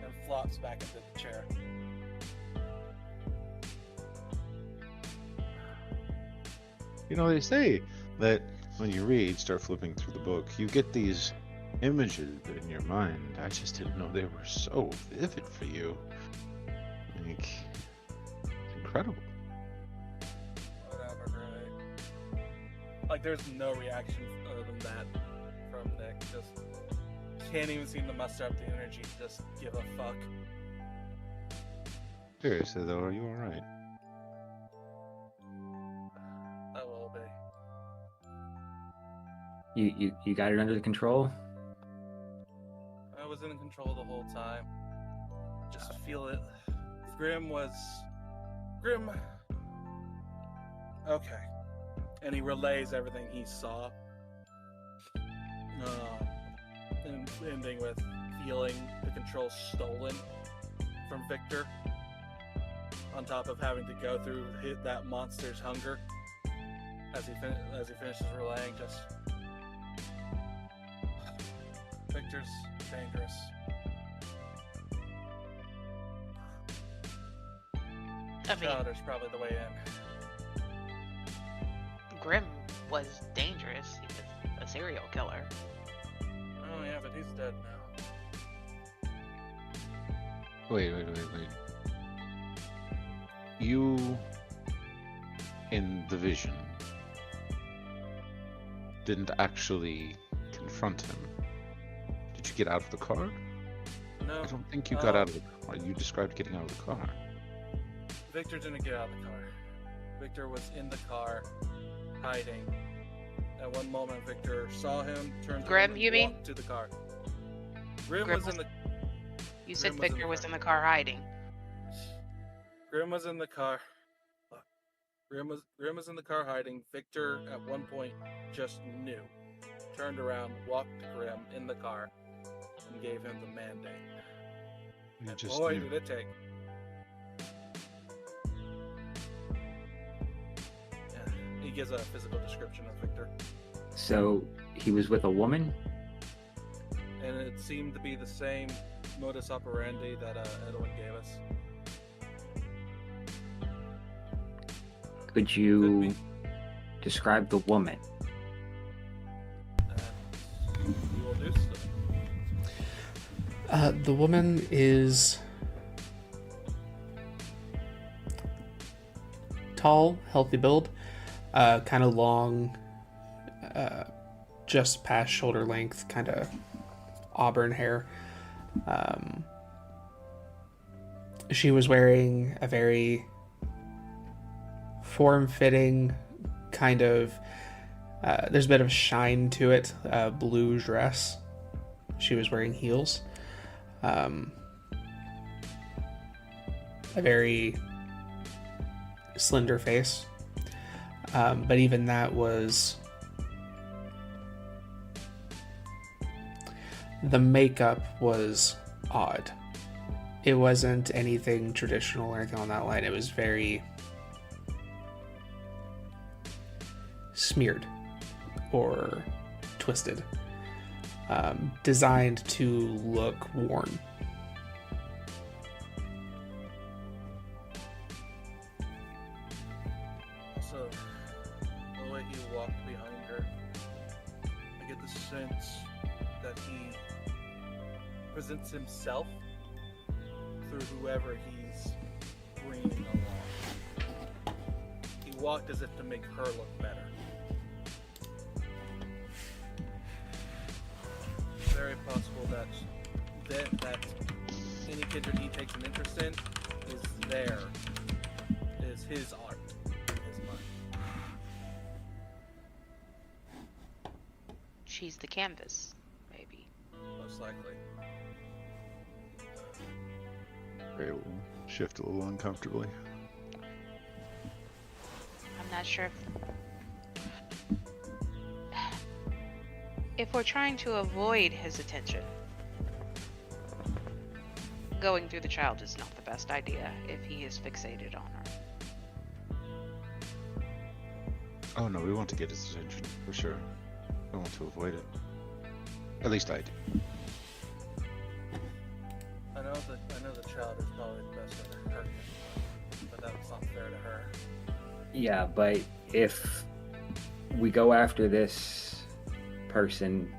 and flops back into the chair. You know, they say that when you read, start flipping through the book, you get these images in your mind. I just didn't know they were so vivid for you. Like, it's incredible. Whatever, Grei. Like, there's no reaction other than that from Nick. Just can't even seem to muster up the energy to just give a fuck. Seriously, though, are you alright? I will be. You got it under control? I was in control the whole time. Just feel it. Grim. Okay. And he relays everything he saw. And ending with feeling the control stolen from Victor. On top of having to go through that monster's hunger. As he finishes relaying, just... Victor's dangerous. I mean, Chowder's probably the way in. Grim was dangerous. He was a serial killer. Oh yeah, but he's dead now. Wait. You, in the vision, didn't actually confront him. Did you get out of the car? No. I don't think you got out of the car. You described getting out of the car. Victor didn't get out of the car. Victor was in the car, hiding. At one moment, Victor saw him, turned Grim, around, you and mean? walked to the car. Grim Grim was in the... You said Grim was in Victor the was car. in the car hiding. Grim was in the car. Look. Grim was in the car hiding. Victor, at one point, just knew. Turned around, walked to Grim in the car, and gave him the mandate. You And just boy, knew. did it take. Yeah, he gives a physical description of Victor. So he was with a woman? And it seemed to be the same modus operandi that Edwin gave us. Could Could you be. describe the woman? And we will do so. The woman is tall, healthy build, kind of long, just past shoulder length, kind of auburn hair. She was wearing a very form-fitting kind of, there's a bit of shine to it, blue dress. She was wearing heels. A very slender face. But even that was... The makeup was odd. It wasn't anything traditional or anything on that line. It was very smeared or twisted. Designed to look worn. Also, the way he walked behind her, I get the sense that he presents himself through whoever he's bringing along. He walked as if to make her look better. Very possible that any kindred he takes an interest in is his art, his mind. She's the canvas, maybe. Most likely. Grei will shift a little uncomfortably. I'm not sure if If we're trying to avoid his attention, going through the child is not the best idea if he is fixated on her. Oh no, we want to get his attention, for sure. We want to avoid it. At least I do. I know the child is probably the best way to hurt him, but that's not fair to her. Yeah, but if we go after this person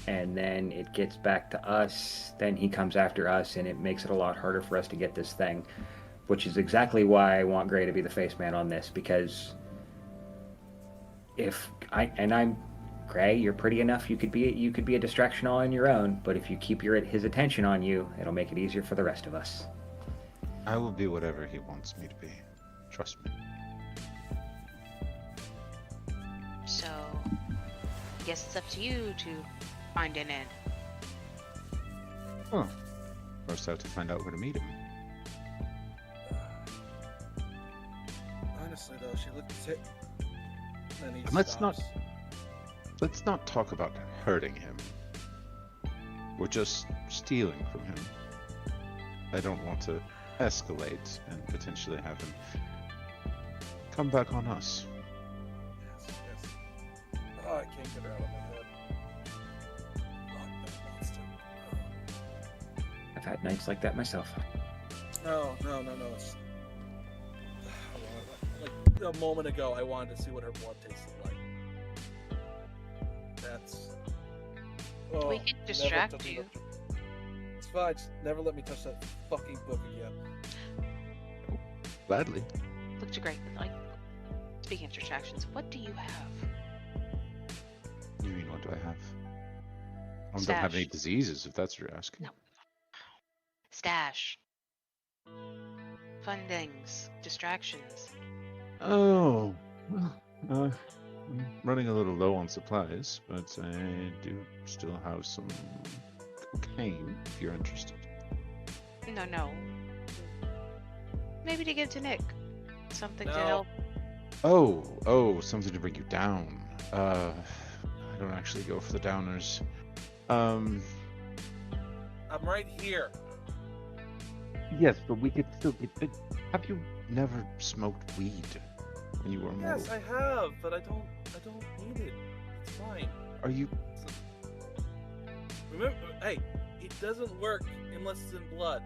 and then it gets back to us, then he comes after us and it makes it a lot harder for us to get this thing, which is exactly why I want Grei to be the face man on this, because I'm Grei, you're pretty enough, you could be a distraction all on your own, but if you keep his attention on you, it'll make it easier for the rest of us. I will be whatever he wants me to be. Trust me. So, I guess it's up to you to find an end. Well, first I have to find out where to meet him. Honestly, though, she looked sick. Then he And let's stops. Let's not talk about hurting him. We're just stealing from him. I don't want to escalate and potentially have him come back on us. Yes. Oh, I can't get her out of my head. Fuck that monster. I've had nights like that myself. No. It's... Like a moment ago, I wanted to see what her blood tasted like. That's... Oh, We can never distract touch you. it. It's fine, just never let me touch that fucking book again. Gladly. Looked great. Like, speaking of distractions, what do you have? You mean, what do I have? I don't have any Stash. diseases, if that's what you're asking. No. Stash. Fun things. Distractions. Oh, well, I'm running a little low on supplies, but I do still have some cocaine, if you're interested. No. Maybe to give to Nick. Something to No. help. Oh, something to bring you down. I don't actually go for the downers. I'm right here. Yes, but we could still get... Have you never smoked weed when you were more... Yes, I have, but I don't need it. It's fine. Are you... Remember, hey, it doesn't work unless it's in blood.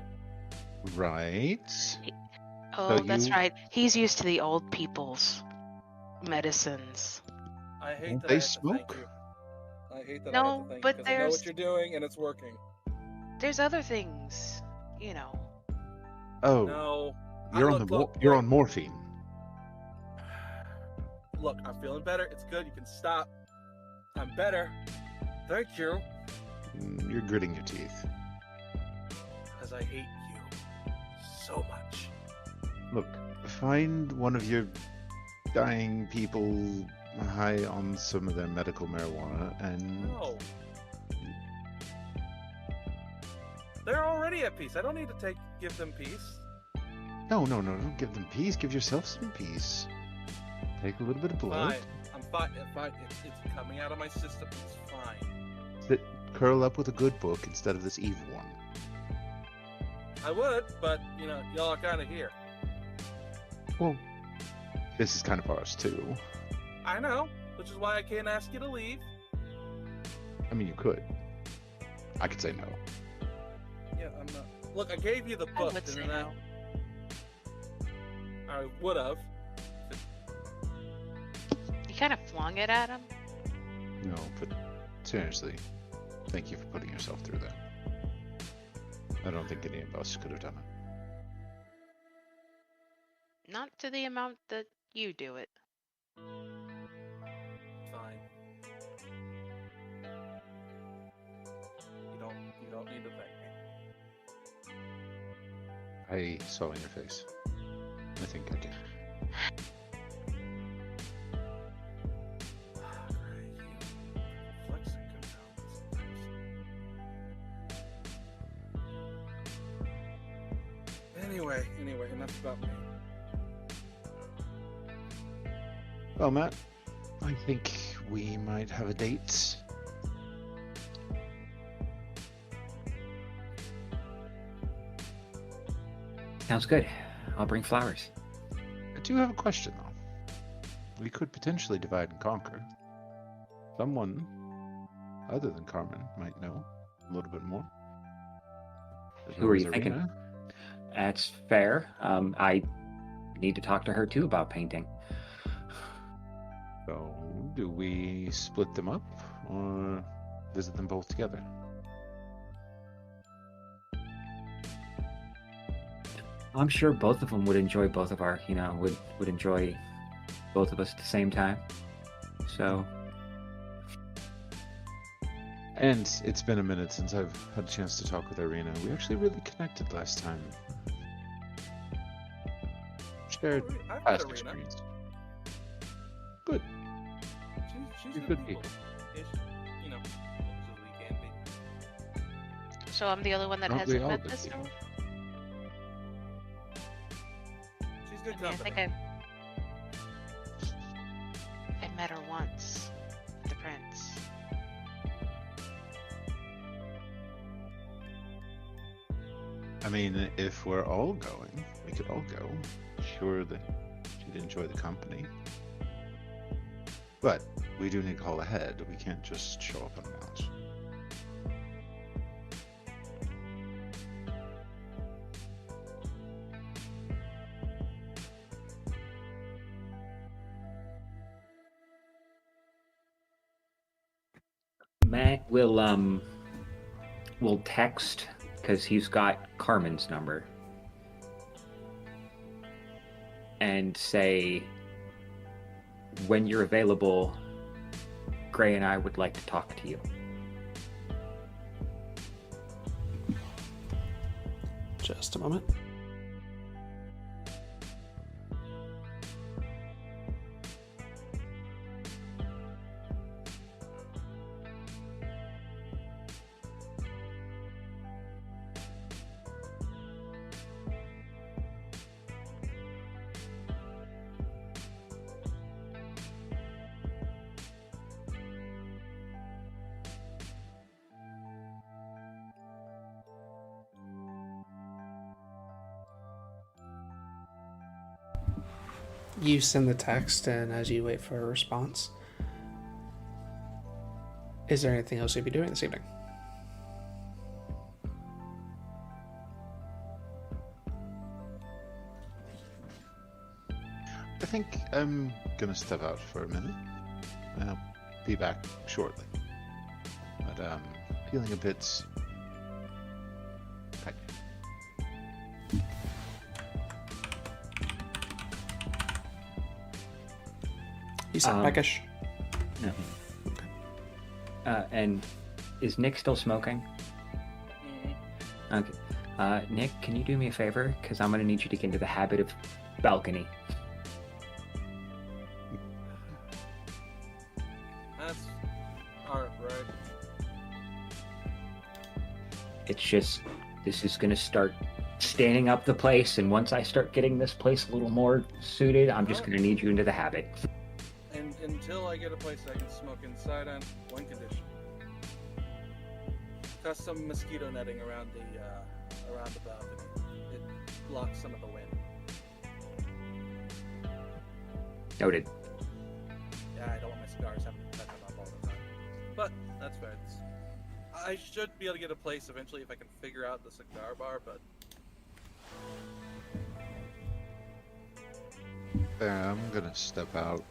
Right? Oh, So that's you- right. He's used to the old people's medicines. I hate Won't that they I have to thank smoke? you. I hate that I No, have to thank but you, 'cause I know there's- what you're doing and it's working. There's other things, you know. Oh, No. you're Look, you're on morphine. Look, I'm feeling better. It's good. You can stop. I'm better. Thank you. You're gritting your teeth. Because I hate you so much. Look, find one of your dying people high on some of their medical marijuana and... No. They're already at peace. I don't need to give them peace. No, don't give them peace. Give yourself some peace. Take a little bit of blood. Fine. I'm fine. It's coming out of my system. It's fine. Curl up with a good book instead of this evil one. I would, but, y'all are kind of here. Well, this is kind of ours too. I know, which is why I can't ask you to leave. I mean, you could. I could say no. Yeah, I'm not. Look, I gave you the I book, would say didn't I? no. I would have. You kind of flung it at him. No, but seriously, thank you for putting yourself through that. I don't think any of us could have done it. Not to the amount that you do it. Fine. You don't need to thank me. I saw in your face. I think I did. Grei, you flexing comes out sometimes. Anyway, enough about me. Well, Matt, I think we might have a date Sounds good. I'll bring flowers. I do have a question, though. We could potentially divide and conquer. Someone other than Carmen might know a little bit more. Who are you thinking? That's fair. I need to talk to her too about painting. So, do we split them up or visit them both together? I'm sure both of them would enjoy both of our, would enjoy both of us at the same time. So. And it's been a minute since I've had a chance to talk with Irina. We actually really connected last time. Shared I've met past Irina. experience. Good. She's You're good good people. Ish, you know, as we can be. So I'm the only one that Aren't we hasn't all met good this people? one? She's good I mean, I company. think I met her once. The prince. I mean, if we're all going, we could all go. Sure that she'd enjoy the company. But we do need to call ahead. We can't just show up unannounced. Matt will text because he's got Carmen's number and say, when you're available, Grei and I would like to talk to you. Just a moment. You send the text, and as you wait for a response, is there anything else you'll be doing this evening? I think I'm gonna step out for a minute. I'll be back shortly. But feeling a bit tight. You said peckish. No. And is Nick still smoking? Okay. Nick, can you do me a favor? Because I'm going to need you to get into the habit of balcony. That's art, right? It's just, this is going to start standing up the place, and once I start getting this place a little more suited, I'm just going to need you into the habit. And until I get a place I can smoke inside on, one condition: custom mosquito netting around the balcony. It blocks some of the wind. Noted. Yeah, I don't want my cigars having to cut them up all the time. But that's fair. I should be able to get a place eventually if I can figure out the cigar bar, but I'm gonna step out,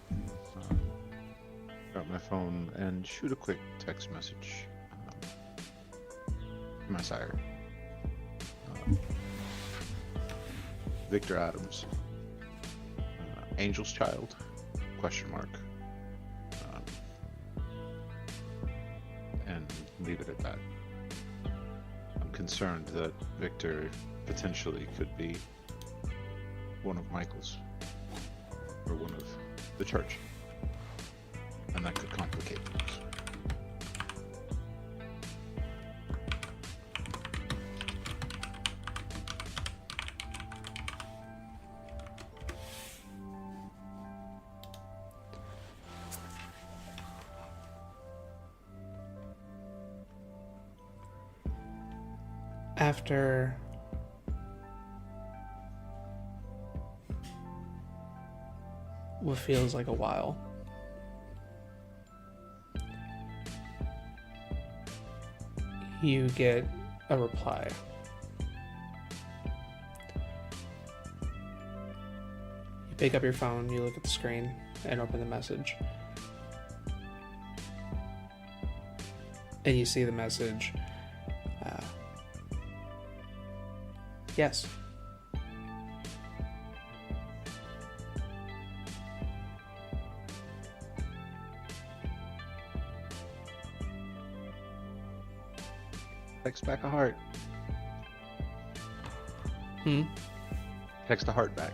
grab my phone, and shoot a quick text message to my sire, Victor Adams, Angel's Child, question mark, and leave it at that. I'm concerned that Victor potentially could be one of Michael's, or one of the church, and that could complicate things. After what feels like a while. You get a reply. You pick up your phone, you look at the screen, and open the message. And you see the message. Yes. Text back a heart. Text a heart back.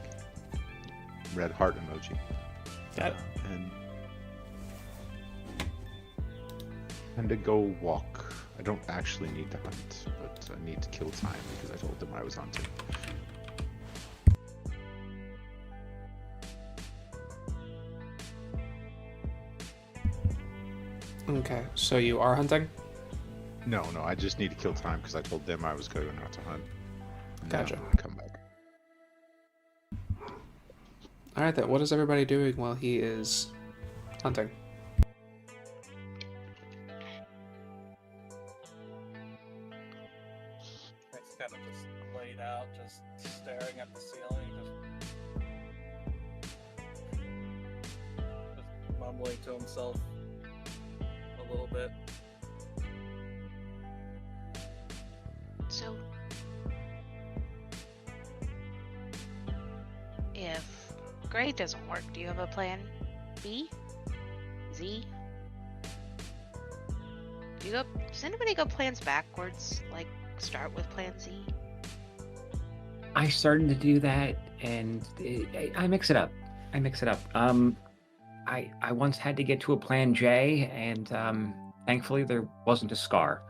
Red heart emoji. Got it. And to go walk. I don't actually need to hunt, but I need to kill time because I told them I was hunting. Okay, so you are hunting? No, I just need to kill time because I told them I was going out to hunt. And then Gotcha. I'm gonna come back. Alright then, what is everybody doing while he is hunting? He's kind of just laid out, just staring at the ceiling, just mumbling to himself a little bit. So, if Grei doesn't work, do you have a plan B? Z? Does anybody go plans backwards? Like, start with plan Z? I started to do that, and I mix it up. I once had to get to a plan J, and thankfully there wasn't a scar.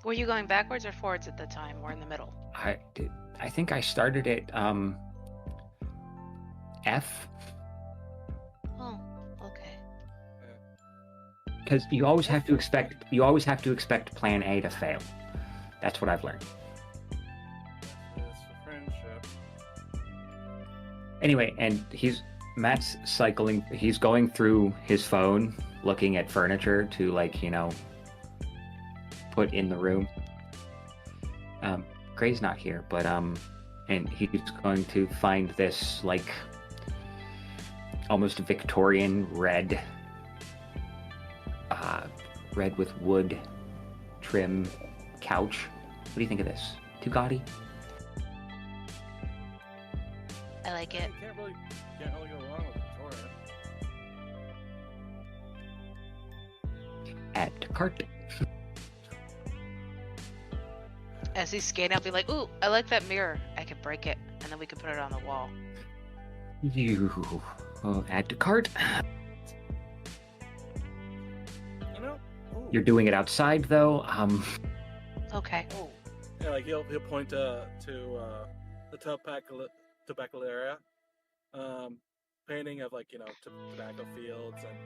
Were you going backwards or forwards at the time, or in the middle? I think I started at F. Oh, okay. Because you always have to expect plan A to fail. That's what I've learned. It's for friendship. Anyway, and Matt's cycling. He's going through his phone, looking at furniture to put in the room. Grei's not here, but and he's going to find this almost Victorian red with wood trim couch. What do you think of this? Too gaudy? I like it. You can't really go wrong with Victoria. Add to cart. As he's scanning, I'll be like, ooh, I like that mirror. I could break it, and then we could put it on the wall. Add to cart. Ooh. You're doing it outside, though. Okay. Oh. Yeah, he'll point to the Tabletop painting of tobacco fields, and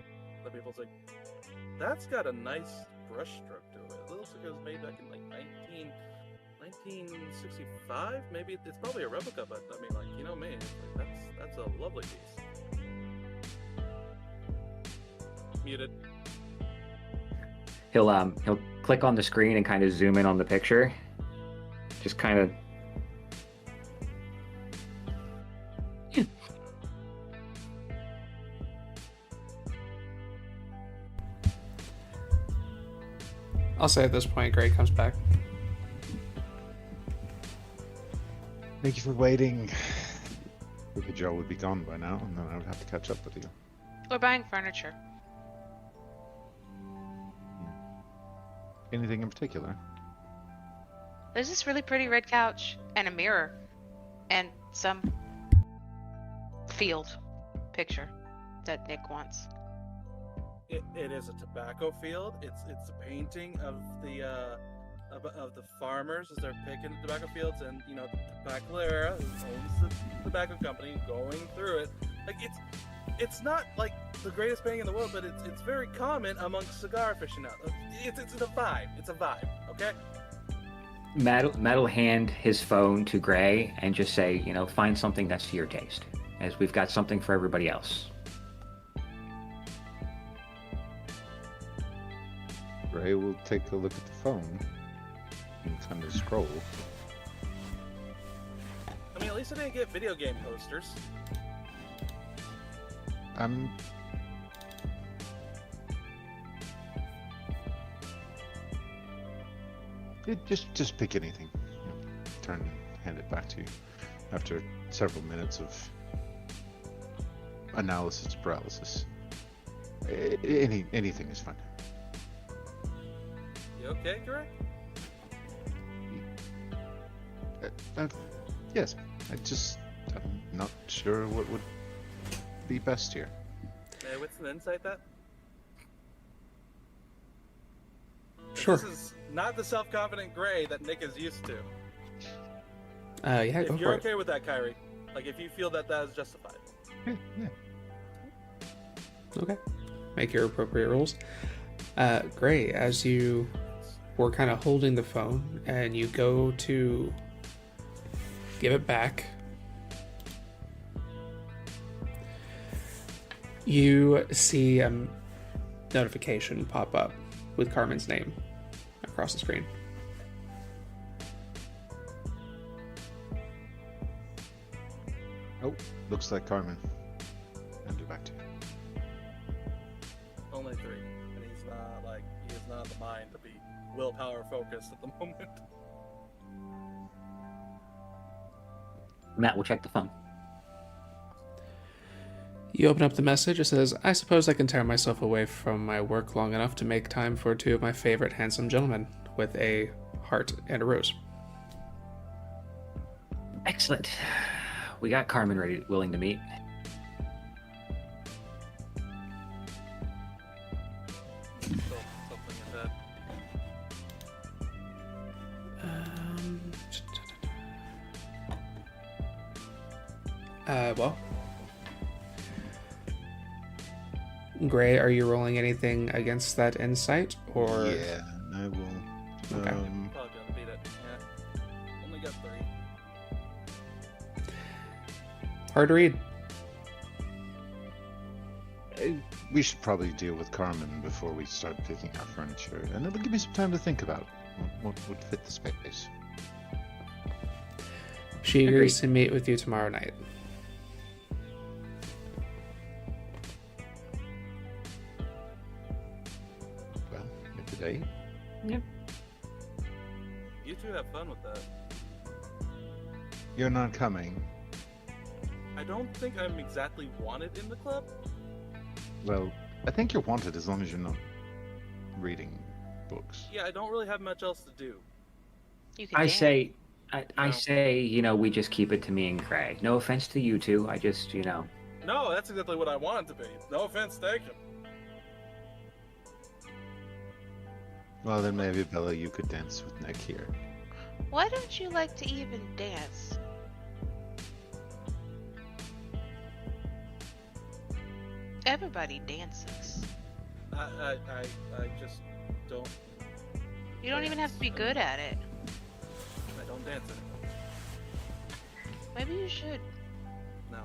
the people's like, that's got a nice brush stroke to it. It looks like it was made back in 1965. Maybe it's probably a replica, but I mean, me, that's a lovely piece. Muted. He'll click on the screen and kind of zoom in on the picture. Just kind of. I'll say at this point, Grei comes back. Thank you for waiting. I figured Joe would be gone by now, and then I would have to catch up with you. We're buying furniture. Anything in particular? There's this really pretty red couch, and a mirror, and some field picture that Nick wants. It is a tobacco field. It's a painting of the farmers as they're picking the tobacco fields, and the Beara, who owns the tobacco company, going through it. It's not the greatest painting in the world, but it's very common amongst cigar aficionados. It's a vibe. It's a vibe. Okay. Matt will hand his phone to Grei and just say, find something that's to your taste, as we've got something for everybody else. Grei will take a look at the phone and kind of scroll. I mean, at least I didn't get video game posters. Just pick anything. Hand it back to you after several minutes of analysis paralysis. Anything is fine. You okay, Grei? Yes. I'm not sure what would be best here. May I wits and insight that? Sure. This is not the self-confident Grei that Nick is used to. Yeah, If go you're for it. okay with that, Kyrie, like if you feel that is justified. Yeah. Okay. Make your appropriate rolls. Grei, as you were kind of holding the phone and you go to give it back, you see a notification pop up with Carmen's name across the screen. Oh, looks like Carmen. Hand it back to you. Only 3. And he is not in the mind to be willpower focused at the moment. Matt will check the phone. You open up the message. It says, I suppose I can tear myself away from my work long enough to make time for 2 of my favorite handsome gentlemen, with a heart and a rose. Excellent. We got Carmen willing to meet. Something in that. Well, Grei, are you rolling anything against that insight, or? Yeah, I will. Okay. Probably gonna beat it. Yeah. Only got 3. Hard to read. We should probably deal with Carmen before we start picking out furniture, and it'll give me some time to think about what would fit the space. She agrees to meet with you tomorrow night. Well, make the day. Yep. You 2 have fun with that. You're not coming. I don't think I'm exactly wanted in the club. Well, I think you're wanted as long as you're not reading books. Yeah, I don't really have much else to do. You can I dance. say, I No. say, we just keep it to me and Grei. No offense to you two. I just, No, that's exactly what I want it to be. No offense taken. Well, then maybe, Bella, you could dance with Nick here. Why don't you like to even dance? Everybody dances. I just don't. You don't even have to be good at it. I don't dance anymore. Maybe you should. No.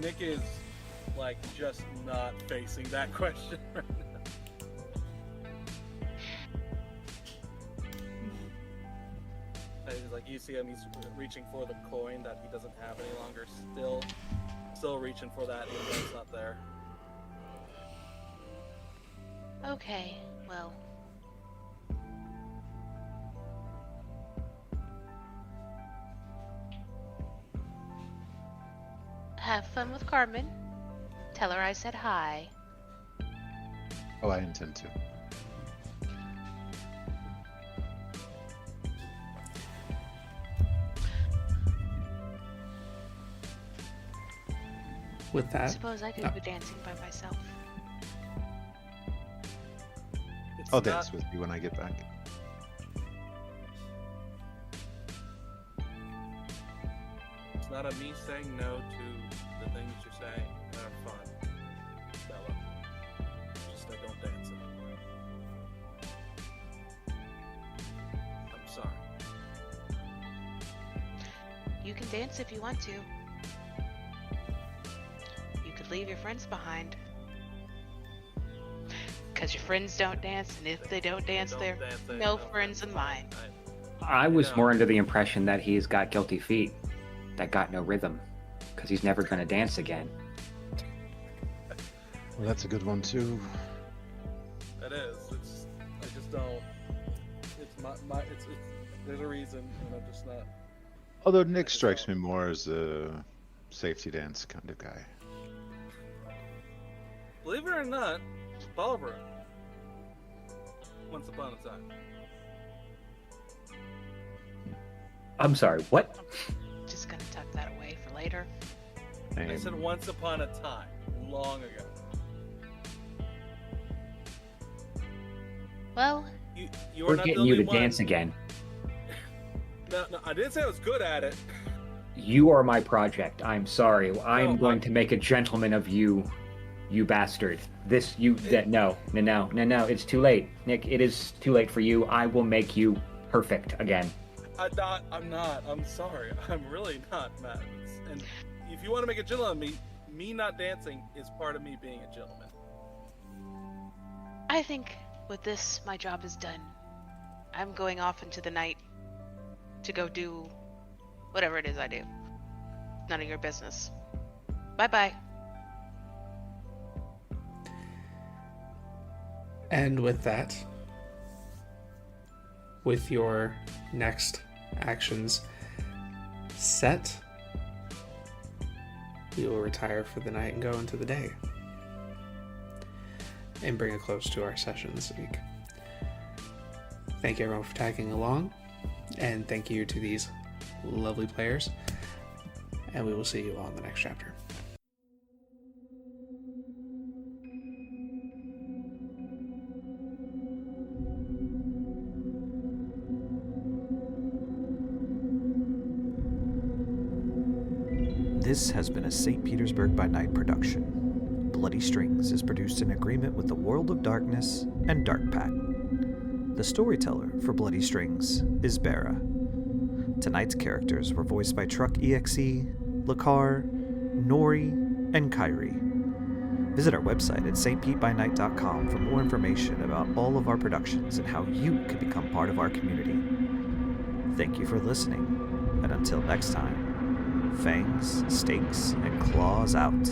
Nick is just not facing that question right now. You see him, he's reaching for the coin that he doesn't have any longer. Still reaching for that, even though it's not there. Okay, well. Have fun with Carmen. Tell her I said hi. Oh, I intend to. With I that, suppose I could no. go dancing by myself. I'll dance with you when I get back. It's not a me saying no to the things you're saying that are fun, Bella. Just I don't dance anymore. you can dance if you want to. You could leave your friends behind. Because your friends don't dance, and if they don't dance, they're no friends of mine. I was more under the impression that he's got guilty feet that got no rhythm, because he's never going to dance again. Well, that's a good one too. It is. I just don't. It's my. It's. There's a reason, and I'm just not. Although Nick strikes me more as a safety dance kind of guy. Believe it or not, ballroom. Once upon a time. I'm sorry, what? Just gonna tuck that away for later. I said once upon a time, long ago. Well, you We're not getting the you to only one. dance again. No, I didn't say I was good at it. You are my project. I'm sorry. I'm No, going to make a gentleman of you, you bastard. No. It's too late. Nick, it is too late for you. I will make you perfect again. I'm not. I'm sorry. I'm really not, Matt. And if you want to make a gentleman of me not dancing is part of me being a gentleman. I think with this, my job is done. I'm going off into the night to go do whatever it is I do. None of your business. Bye-bye. And with that, with your next actions set, we will retire for the night and go into the day. And bring a close to our session this week. Thank you everyone for tagging along, and thank you to these lovely players, and we will see you all in the next chapter. This has been a St. Petersburg by Night production. Bloody Strings is produced in agreement with the World of Darkness and Dark Pact. The storyteller for Bloody Strings is Beara. Tonight's characters were voiced by Truckexe, Lekar, Noree, and Kyrie. Visit our website at stpbynight.com for more information about all of our productions and how you can become part of our community. Thank you for listening, and until next time, fangs, stakes, and claws out.